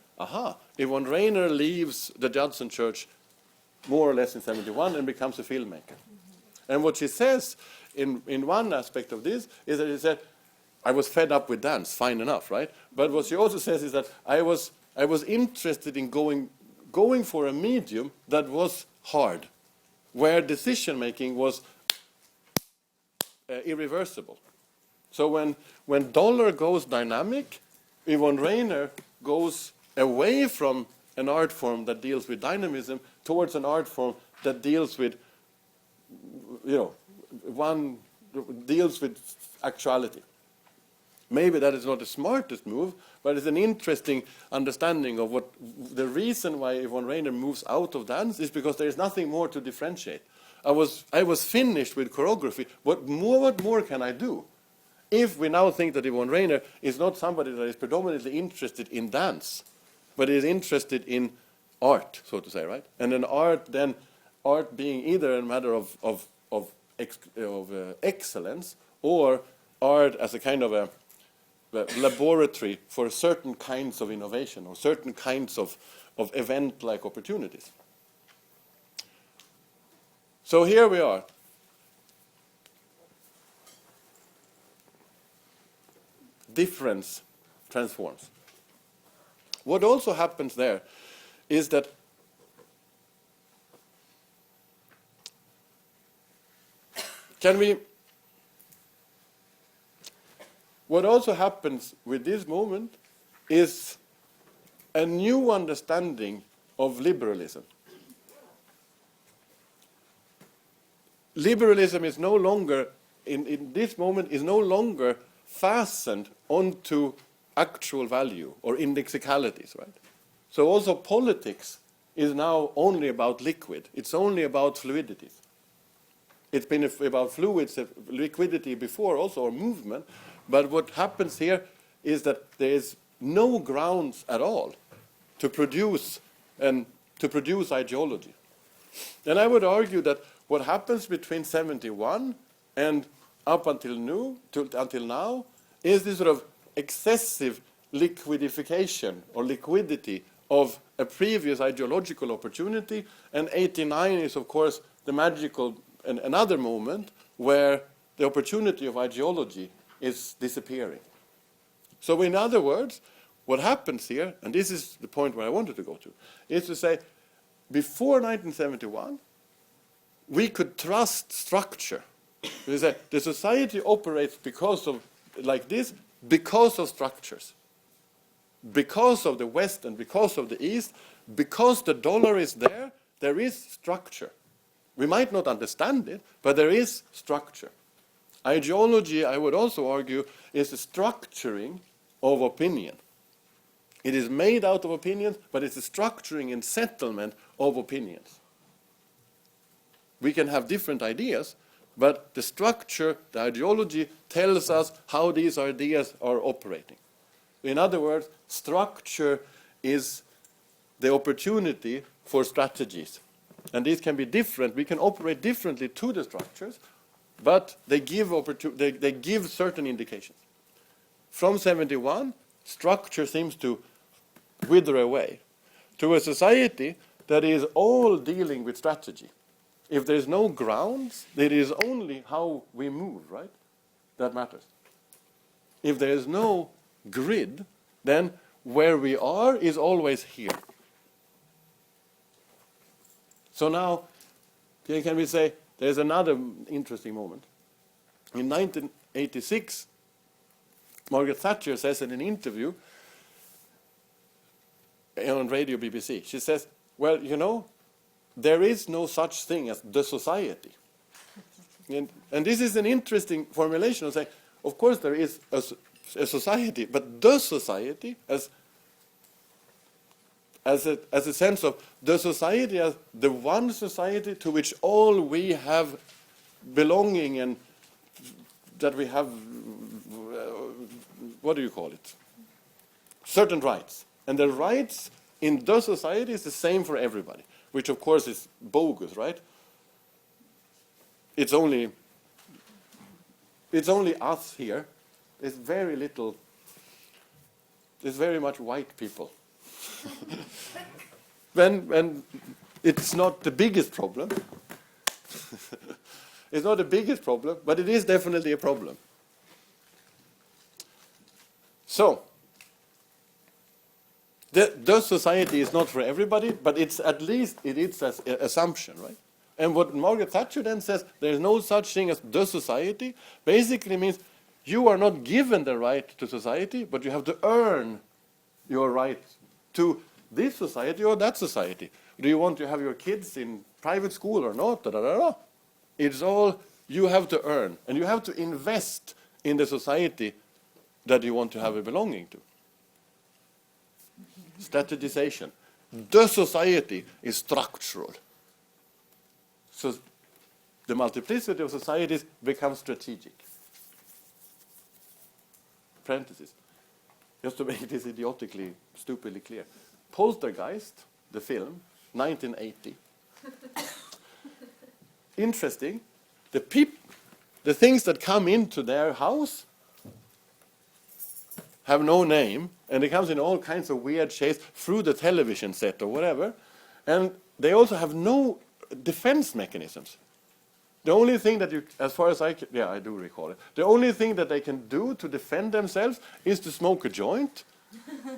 if von Rainer leaves the Judson Church more or less in 71 and becomes a filmmaker. And what she says in one aspect of this is that she said, I was fed up with dance, fine enough, right? But what she also says is that I was interested in going going for a medium that was hard, where decision-making was irreversible. So when dollar goes dynamic, Yvonne Rainer goes away from an art form that deals with dynamism towards an art form that deals with, deals with actuality. Maybe that is not the smartest move, but it's an interesting understanding of what the reason why Yvonne Rainer moves out of dance is because there is nothing more to differentiate. I was finished with choreography. What more can I do? If we now think that Yvonne Rainer is not somebody that is predominantly interested in dance, but is interested in art, so to say, right? And an art being either a matter of excellence or art as a kind of a laboratory for certain kinds of innovation or certain kinds of event-like opportunities. So here we are. Difference transforms. What also happens there is that what also happens with this moment is a new understanding of liberalism. Liberalism is no longer, in this moment, is no longer fastened onto actual value or indexicalities, right? So also politics is now only about liquid. It's only about fluidities. It's been about fluids, liquidity before also, or movement. But what happens here is that there is no grounds at all to produce ideology. And I would argue that what happens between 71 and up until now is this sort of excessive liquidification or liquidity of a previous ideological opportunity, and 89 is, of course, the magical another moment where the opportunity of ideology is disappearing. So in other words, what happens here, and this is the point where I wanted to go to, is to say, before 1971, we could trust structure. We say the society operates because of, like this, because of structures. Because of the West and because of the East, because the dollar is there, there is structure. We might not understand it, but there is structure. Ideology, I would also argue, is the structuring of opinion. It is made out of opinions, but it's a structuring and settlement of opinions. We can have different ideas, but the structure, the ideology, tells us how these ideas are operating. In other words, structure is the opportunity for strategies. And these can be different. We can operate differently to the structures, but they give certain indications. From 71, structure seems to wither away to a society that is all dealing with strategy. If there's no grounds, it is only how we move, right? That matters. If there is no grid, then where we are is always here. So now, can we say, there's another interesting moment. In 1986, Margaret Thatcher says in an interview on Radio BBC, she says, well, you know, there is no such thing as the society. And this is an interesting formulation of saying, of course there is a society, but the society as a sense of the society as the one society to which all we have belonging and that we have, what do you call it? Certain rights. And the rights in the society is the same for everybody, which of course is bogus, right? It's only us here. It's very little, it's very much white people. When it's not the biggest problem. It's not the biggest problem, but it is definitely a problem. So, The society is not for everybody, but it's at least it is an assumption, right? And what Margaret Thatcher then says, there is no such thing as the society, basically means you are not given the right to society, but you have to earn your right to this society or that society. Do you want to have your kids in private school or not? Da, da, da, da. It's all you have to earn, and you have to invest in the society that you want to have a belonging to. Strategization. The society is structural. So the multiplicity of societies becomes strategic. Parenthesis. Just to make this idiotically, stupidly clear. Poltergeist, the film, 1980. Interesting. The things that come into their house have no name, and it comes in all kinds of weird shapes through the television set or whatever, and they also have no defense mechanisms. The only thing that you, as far as I can, yeah, I do recall it, the only thing that they can do to defend themselves is to smoke a joint,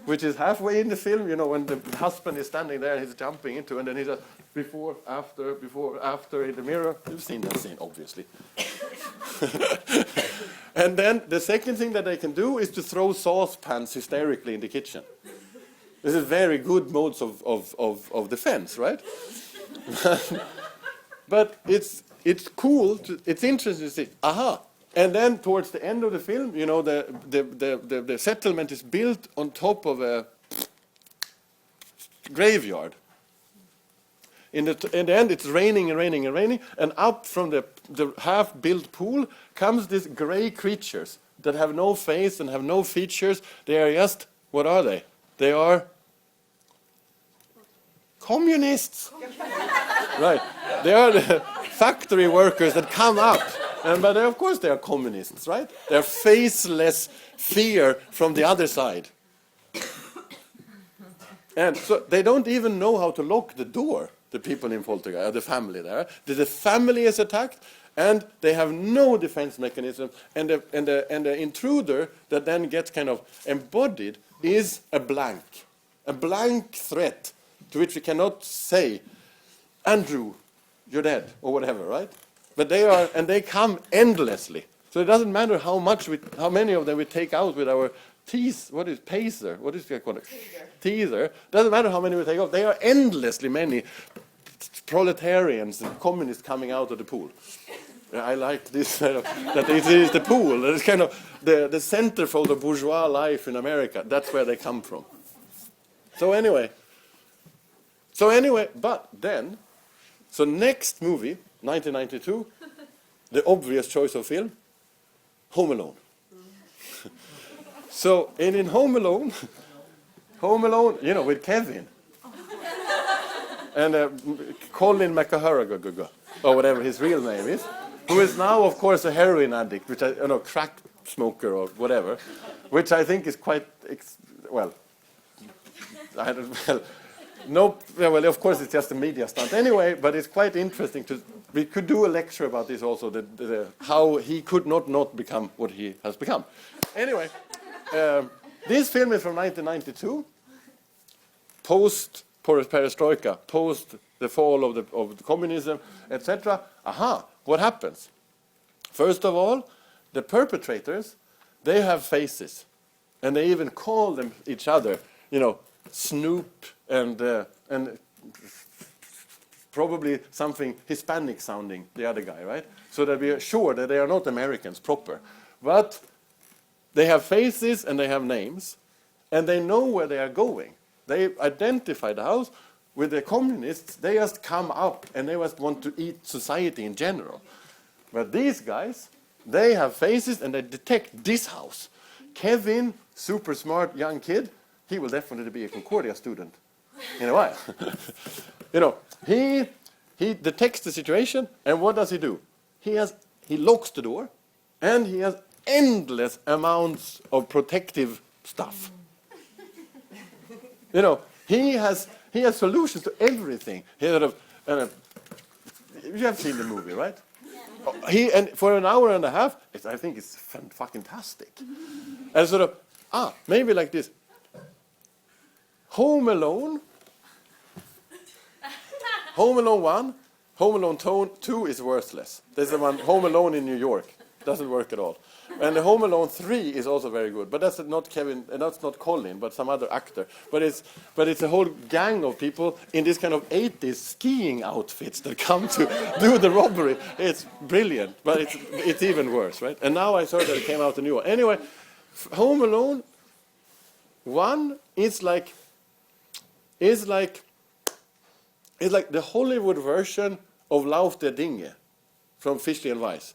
which is halfway in the film, you know, when the husband is standing there and he's jumping into, and then he's before, after in the mirror. You've seen that scene, obviously. And then the second thing that they can do is to throw saucepans hysterically in the kitchen. This is very good modes of defense, right? But it's cool, it's interesting to see, aha. And then towards the end of the film, you know, the settlement is built on top of a graveyard. In the end, it's raining and raining and raining, and up from the half-built pool comes these gray creatures that have no face and have no features. They are just, what are they? They are communists. Right. They are the factory workers that come up. But of course they are communists, right? They're faceless fear from the other side. And so they don't even know how to lock the door, the people in Poltergeist, the family there. The family is attacked, and they have no defense mechanism. And the intruder that then gets kind of embodied is a blank threat to which we cannot say, Andrew, you're dead, or whatever, right? But they come endlessly. So it doesn't matter how many of them we take out with our pacer? What is it called? Teaser. Doesn't matter how many we take out. They are endlessly many proletarians and communists coming out of the pool. I like this, that it is the pool. It's kind of the centerfold of bourgeois life in America. That's where they come from. So anyway, but then, so next movie, 1992, the obvious choice of film, Home Alone. So, and in Home Alone, you know, with Kevin. And Colin McCahurra, or whatever his real name is, who is now, of course, a heroin addict, which crack smoker or whatever, which I think is quite, well, of course it's just a media stunt anyway, but it's quite interesting we could do a lecture about this also, how he could not become what he has become. Anyway, this film is from 1992, post perestroika, post the fall of the communism, etc. Aha, what happens? First of all, the perpetrators, they have faces, and they even call them each other, you know, Snoop and probably something Hispanic sounding, the other guy, right? So that we are sure that they are not Americans proper. But they have faces and they have names, and they know where they are going. They identify the house. With the communists, they just come up and they just want to eat society in general. But these guys, they have faces and they detect this house. Kevin, super smart young kid, he will definitely be a Concordia student in a while. You know, he detects the situation, and what does he do? He locks the door, and he has endless amounts of protective stuff. You know, he has solutions to everything. You have seen the movie, right? And for an hour and a half, I think it's fucking fantastic. And maybe like this. Home Alone. Home Alone 1. Home Alone 2 is worthless. There's the one, Home Alone in New York. Doesn't work at all. And the Home Alone 3 is also very good. But that's not Kevin, that's not Colin, but some other actor. But it's a whole gang of people in this kind of 80s skiing outfits that come to do the robbery. It's brilliant, but it's even worse, right? And now I saw that it came out a new one. Anyway, Home Alone 1 is like the Hollywood version of Lauf der Dinge from Fischli and Weiss.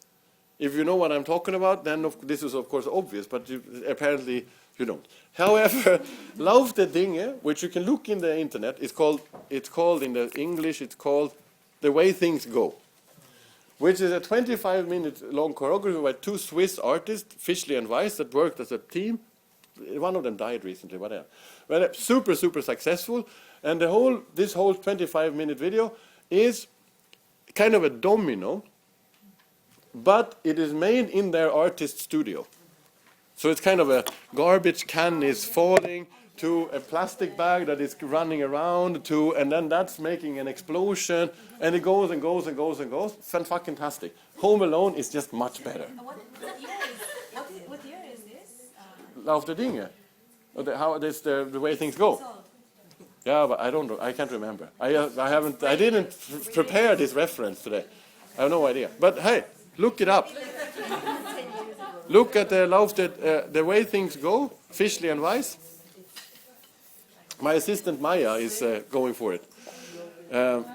If you know what I'm talking about, then this is of course obvious, but apparently you don't. However, Lauf der Dinge, which you can look in the internet, it's called in the English, it's called The Way Things Go, which is a 25-minute long choreography by two Swiss artists, Fischli and Weiss, that worked as a team. One of them died recently, whatever. But super, super successful. And this whole 25-minute video is kind of a domino, but it is made in their artist studio. So it's kind of a garbage can is falling to a plastic bag that is running around to, and then that's making an explosion, and it goes and goes and goes and goes. Fantastic. Home Alone is just much better. What year is this? Lauf der Dinge. How this the way things go. Yeah, but I don't know. I can't remember. I didn't prepare this reference today. I have no idea. But hey, look it up. Look at the way things go. Fischli and Weiss. My assistant Maya is going for it. But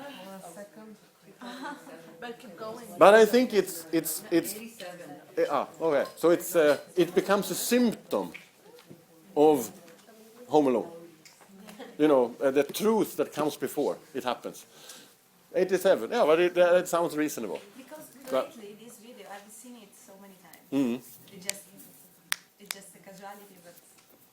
keep going. But I think it's okay. So it becomes a symptom of Home Alone. You know, the truth that comes before it happens. 87. Yeah, but it sounds reasonable. Because lately this video, I've seen it so many times. Mm-hmm. It's just a casualty, but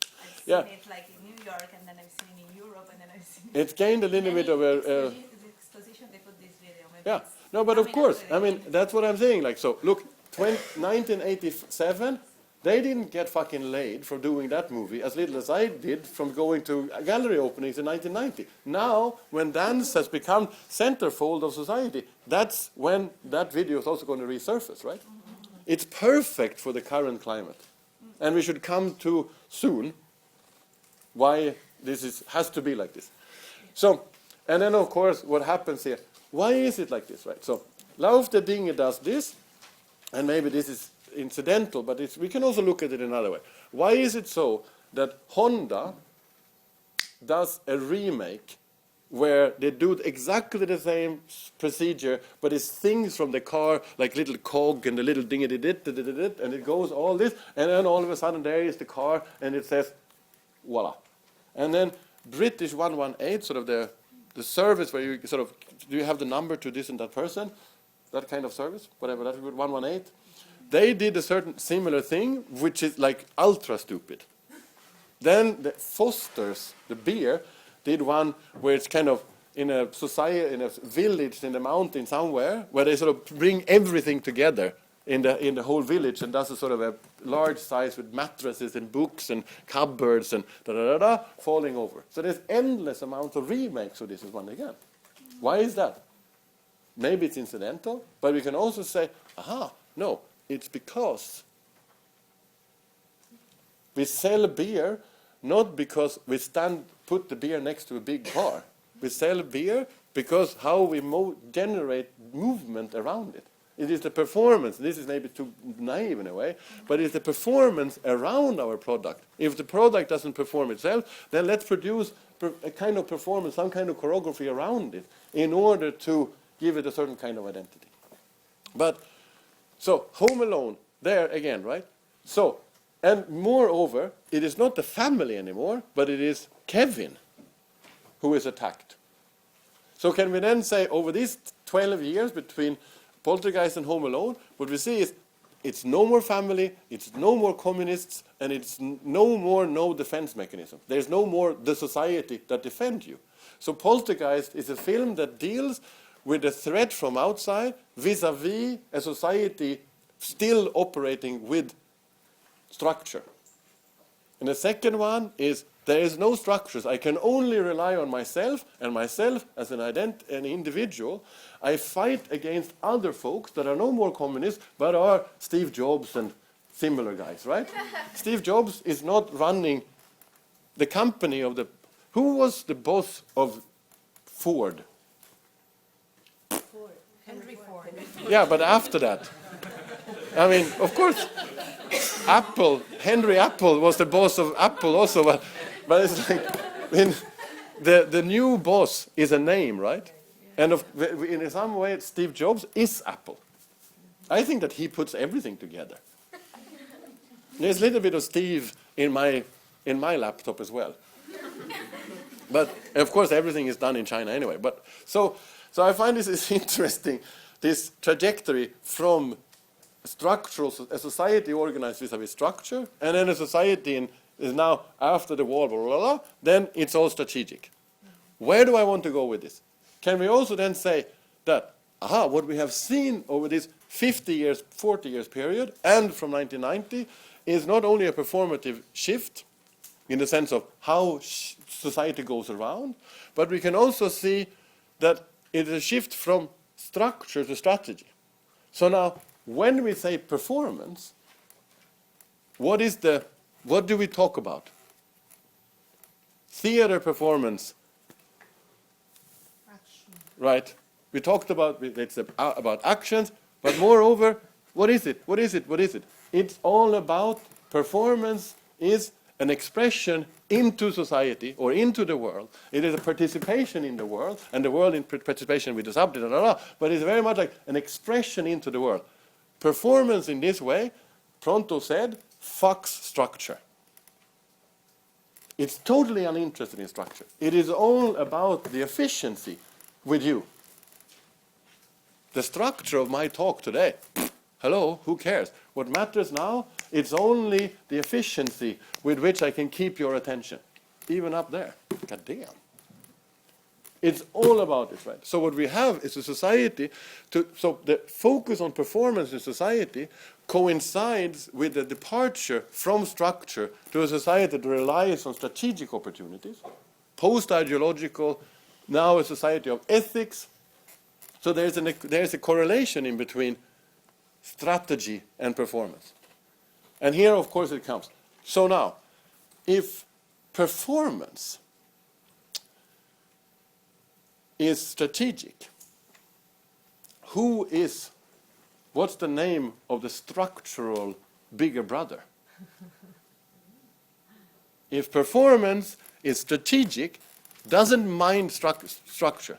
I've seen it like in New York, and then I've seen it in Europe, and then I've seen it. It gained a little bit of a. The exposition they put this video. Maybe Yeah. No, but of course, I mean that's what I'm saying. Like, so look, 1987. They didn't get fucking laid for doing that movie as little as I did from going to gallery openings in 1990. Now, when dance has become centerfold of society, that's when that video is also going to resurface, right? It's perfect for the current climate. And we should come to soon why this has to be like this. So, and then of course, what happens here, why is it like this, right? So, Lauf der Dinge does this, and maybe this is incidental, but we can also look at it another way. Why is it so that Honda does a remake where they do exactly the same procedure, but it's things from the car, like little cog and the little ding-a-did-dit, and it goes all this, and then all of a sudden there is the car, and it says, voila. And then British 118, sort of the service where you sort of, do you have the number to this and that person? That kind of service, whatever, that's good, 118. They did a certain similar thing, which is like ultra stupid. Then the Foster's, the beer, did one where it's kind of in a society, in a village in the mountain somewhere, where they sort of bring everything together in the whole village, and does a sort of a large size with mattresses and books and cupboards and falling over. So there's endless amounts of remakes of this one again. Why is that? Maybe it's incidental, but we can also say, aha, no. It's because we sell beer not because we put the beer next to a big bar. We sell beer because how we generate movement around it. It is the performance. This is maybe too naive in a way, but it's the performance around our product. If the product doesn't perform itself, then let's produce a kind of performance, some kind of choreography around it in order to give it a certain kind of identity. But so, Home Alone, there again, right? So, and moreover, it is not the family anymore, but it is Kevin who is attacked. So can we then say, over these 12 years between Poltergeist and Home Alone, what we see is it's no more family, it's no more communists, and it's no defense mechanism. There's no more the society that defends you. So Poltergeist is a film that deals with a threat from outside vis-a-vis a society still operating with structure. And the second one is there is no structures. I can only rely on myself, and myself as an individual. I fight against other folks that are no more communist, but are Steve Jobs and similar guys, right? Steve Jobs is not running the company of the... Who was the boss of Ford? Henry Ford. Yeah, but after that. I mean, of course, Apple, Henry Apple was the boss of Apple also, but it's like, the new boss is a name, right? And in some way, Steve Jobs is Apple. I think that he puts everything together. There's a little bit of Steve in my laptop as well. But of course, everything is done in China anyway. But so I find this is interesting, this trajectory from a society organized vis-a-vis structure, and then a society is now after the war, blah, blah, blah, then it's all strategic. Where do I want to go with this? Can we also then say that, what we have seen over this 50 years, 40 years period, and from 1990, is not only a performative shift, in the sense of how society goes around, but we can also see that it is a shift from structure to strategy. So now, when we say performance, what do we talk about? Theater performance. Action. Right? We talked about it's about actions, but moreover, what is it? What is it? What is it? It's all about performance is an expression into society or into the world. It is a participation in the world, and the world in participation with the subject, but it's very much like an expression into the world. Performance in this way, Pronto said, fucks structure. It's totally uninterested in structure. It is all about the efficiency with you. The structure of my talk today, hello, who cares? What matters now, it's only the efficiency with which I can keep your attention. Even up there. God damn. It's all about this, right? So what we have is a society, so the focus on performance in society coincides with the departure from structure to a society that relies on strategic opportunities, post-ideological, now a society of ethics. So there's a correlation in between strategy and performance. And here, of course, it comes. So now, if performance is strategic, what's the name of the structural bigger brother? If performance is strategic, doesn't mind structure.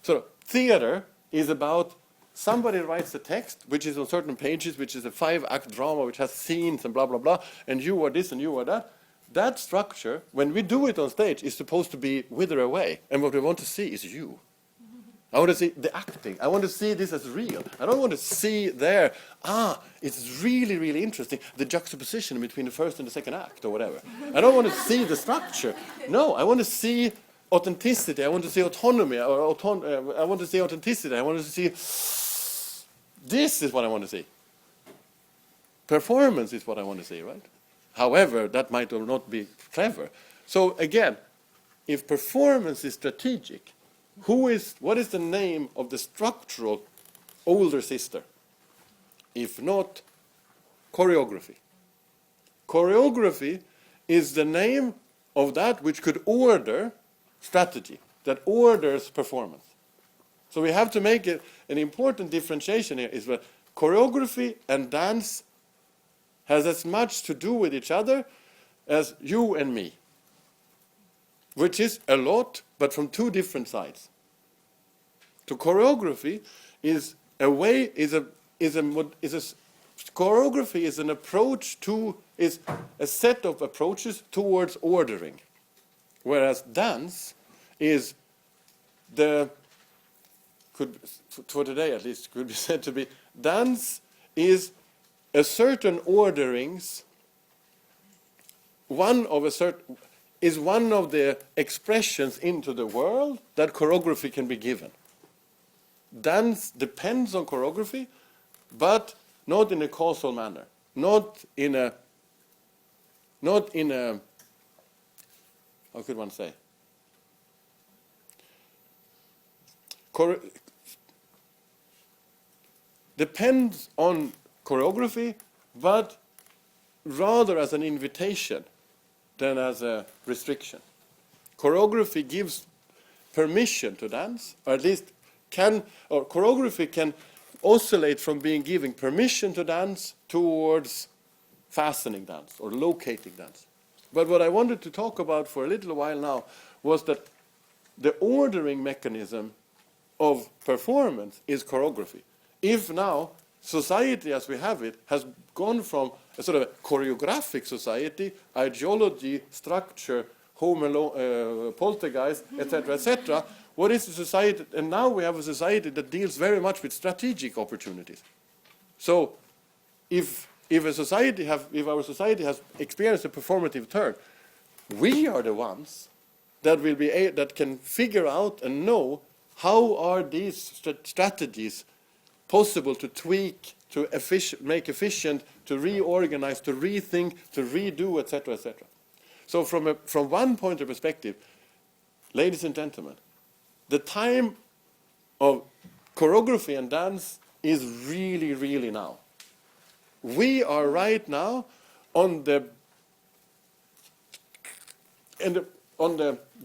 So theater is about somebody writes the text, which is on certain pages, which is a 5-act drama, which has scenes and blah, blah, blah, and you are this and you are that. That structure, when we do it on stage, is supposed to be wither away. And what we want to see is you. I want to see the acting. I want to see this as real. I don't want to see there, it's really, really interesting, the juxtaposition between the first and the second act or whatever. I don't want to see the structure. No, I want to see authenticity. I want to see autonomy. I want to see authenticity. I want to see... This is what I want to see. Performance is what I want to see, right? However, that might or not be clever. So again, if performance is strategic, what is the name of the structural older sister? If not choreography. Choreography is the name of that which could order strategy, that orders performance. So we have to make an important differentiation here is that choreography and dance has as much to do with each other as you and me, which is a lot, but from two different sides. So choreography is choreography is an approach is a set of approaches towards ordering, whereas dance is for today at least, could be said to be, dance is a certain orderings, one of the expressions into the world that choreography can be given. Dance depends on choreography, but not in a causal manner, not in a how could one say? Depends on choreography, but rather as an invitation than as a restriction. Choreography gives permission to dance, or at least choreography can oscillate from being giving permission to dance towards fastening dance or locating dance. But what I wanted to talk about for a little while now was that the ordering mechanism of performance is choreography. If now society as we have it has gone from a sort of a choreographic society, ideology, structure, poltergeist, etc., what is the society? And now we have a society that deals very much with strategic opportunities. So if our society has experienced a performative turn, we are the ones that can figure out and know how are these strategies possible to tweak, to make efficient, to reorganize, to rethink, to redo, etc., etc. So from one point of perspective, ladies and gentlemen, the time of choreography and dance is really, really now. We are right now on the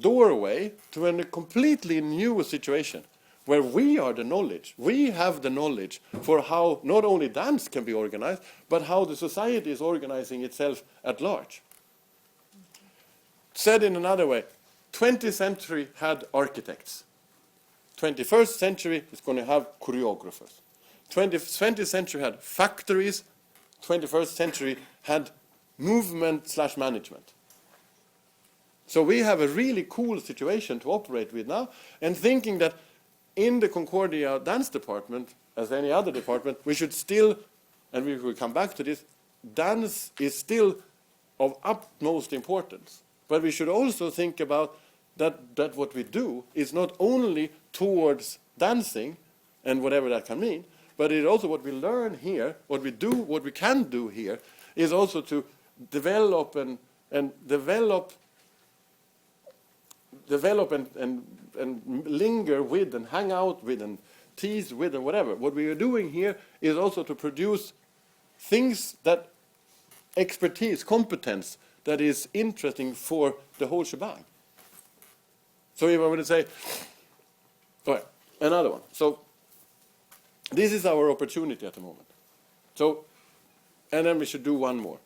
doorway to a completely new situation where we are the knowledge. We have the knowledge for how not only dance can be organized, but how the society is organizing itself at large. Said in another way, 20th century had architects. 21st century is going to have choreographers. 20th century had factories. 21st century had movement/management. So we have a really cool situation to operate with now, and thinking that in the Concordia dance department, as any other department, we should still, and we will come back to this, dance is still of utmost importance. But we should also think about that what we do is not only towards dancing and whatever that can mean, but it also what we learn here, what we do, what we can do here, is also to develop and linger with and hang out with and tease with and whatever. What we are doing here is also to produce things that expertise, competence that is interesting for the whole shebang. So if I were to say, all right, another one. So this is our opportunity at the moment. So, and then we should do one more.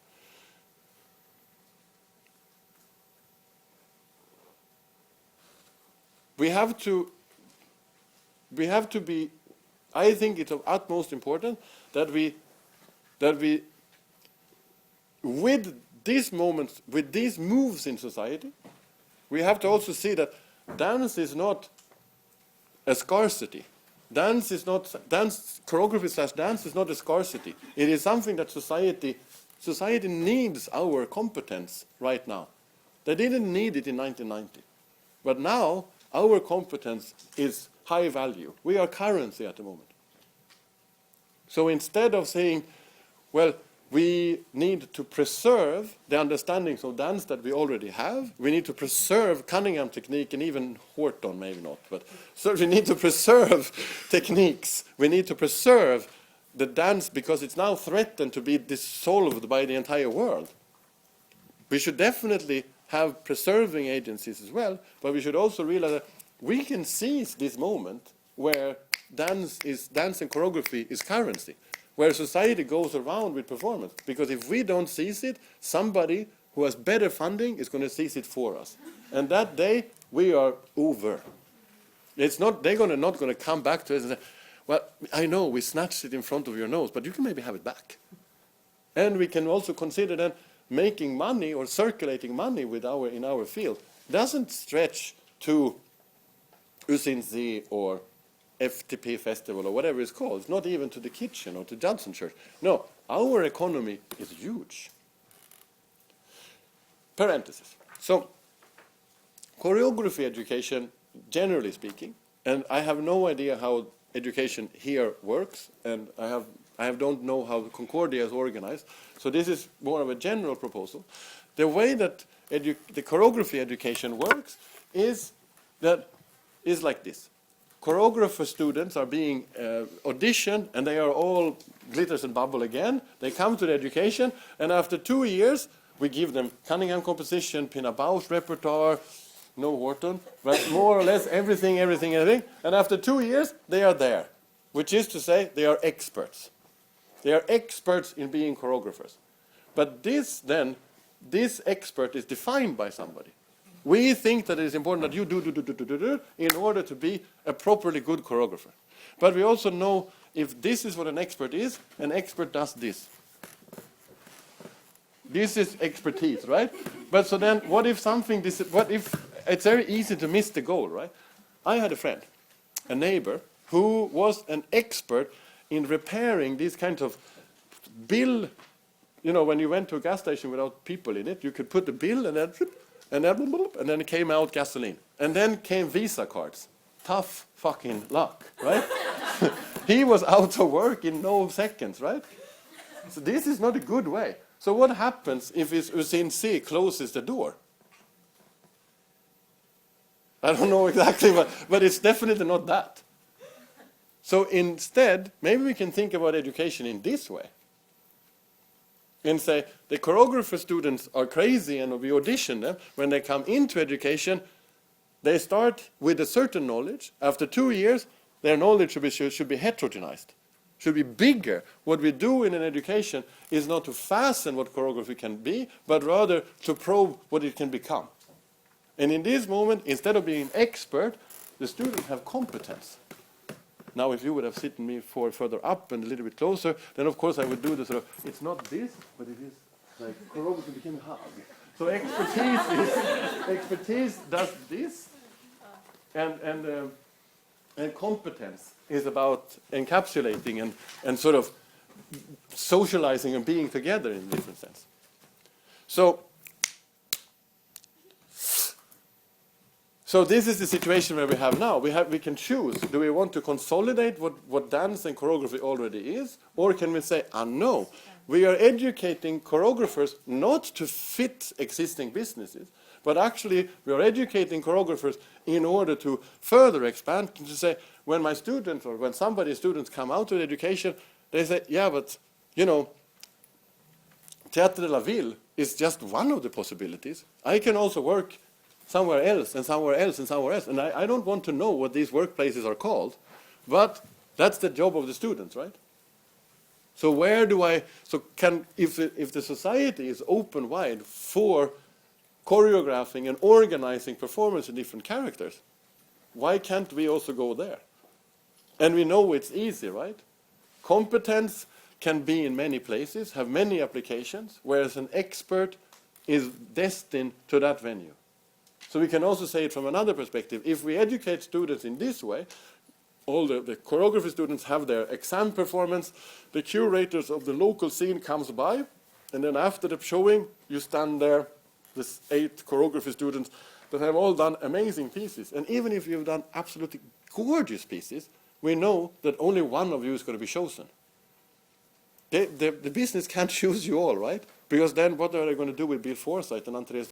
We have to be, I think it's of utmost importance that we with these moments, with these moves in society, we have to also see that dance is not a scarcity. Choreography/dance is not a scarcity. It is something that society needs our competence right now. They didn't need it in 1990. But now, our competence is high value. We are currency at the moment. So instead of saying, well, we need to preserve the understandings of dance that we already have. We need to preserve Cunningham technique and even Horton, maybe not. But so we need to preserve techniques. We need to preserve the dance because it's now threatened to be dissolved by the entire world. We should definitely have preserving agencies as well, but we should also realize that we can seize this moment where dance and choreography is currency, where society goes around with performance. Because if we don't seize it, somebody who has better funding is going to seize it for us. And that day, we are over. They're not going to come back to us and say, well, I know we snatched it in front of your nose, but you can maybe have it back. And we can also consider then making money or circulating money in our field doesn't stretch to Usinzi or FTP Festival or whatever it's called. It's not even to the kitchen or to Judson Church. No, our economy is huge. Parenthesis. So, choreography education, generally speaking, and I have no idea how education here works, and I don't know how Concordia is organized, so this is more of a general proposal. The way that the choreography education works is like this. Choreographer students are being auditioned, and they are all glitters and bubble again. They come to the education, and after 2 years, we give them Cunningham composition, Pina Bausch repertoire, no Wharton, but more or less everything. And after 2 years, they are there, which is to say they are experts. They are experts in being choreographers. But this expert is defined by somebody. We think that it is important that you do in order to be a properly good choreographer. But we also know if this is what an expert is, an expert does this. This is expertise, right? But so then what if it's very easy to miss the goal, right? I had a friend, a neighbor, who was an expert in repairing these kinds of bill. You know, when you went to a gas station without people in it, you could put the bill and then it came out gasoline. And then came Visa cards. Tough fucking luck, right? He was out of work in no seconds, right? So this is not a good way. So what happens if Usain C closes the door? I don't know exactly, but it's definitely not that. So instead, maybe we can think about education in this way. And say, the choreographer students are crazy and we audition them. When they come into education, they start with a certain knowledge. After 2 years, their knowledge should be heterogenized, should be bigger. What we do in an education is not to fasten what choreography can be, but rather to probe what it can become. And in this moment, instead of being an expert, the students have competence. Now, if you would have sitting me further up and a little bit closer, then of course I would do the sort of, it's not this, but it is like choreography became a hug. So expertise does this, and competence is about encapsulating and sort of socializing and being together in a different sense. So this is the situation where we have now. We can choose. Do we want to consolidate what dance and choreography already is? Or can we say, no, we are educating choreographers not to fit existing businesses, but actually we are educating choreographers in order to further expand, to say, when my students or when somebody's students come out to education, they say, yeah, but, you know, Théâtre de la Ville is just one of the possibilities. I can also work somewhere else and somewhere else and somewhere else. And I don't want to know what these workplaces are called, but that's the job of the students, right? So if the society is open wide for choreographing and organizing performance in different characters, why can't we also go there? And we know it's easy, right? Competence can be in many places, have many applications, whereas an expert is destined to that venue. So we can also say it from another perspective. If we educate students in this way, all the choreography students have their exam performance, the curators of the local scene comes by, and then after the showing, you stand there, this 8 choreography students that have all done amazing pieces. And even if you've done absolutely gorgeous pieces, we know that only one of you is going to be chosen. The business can't choose you all, right? Because then what are they going to do with Bill Forsyth and Andreas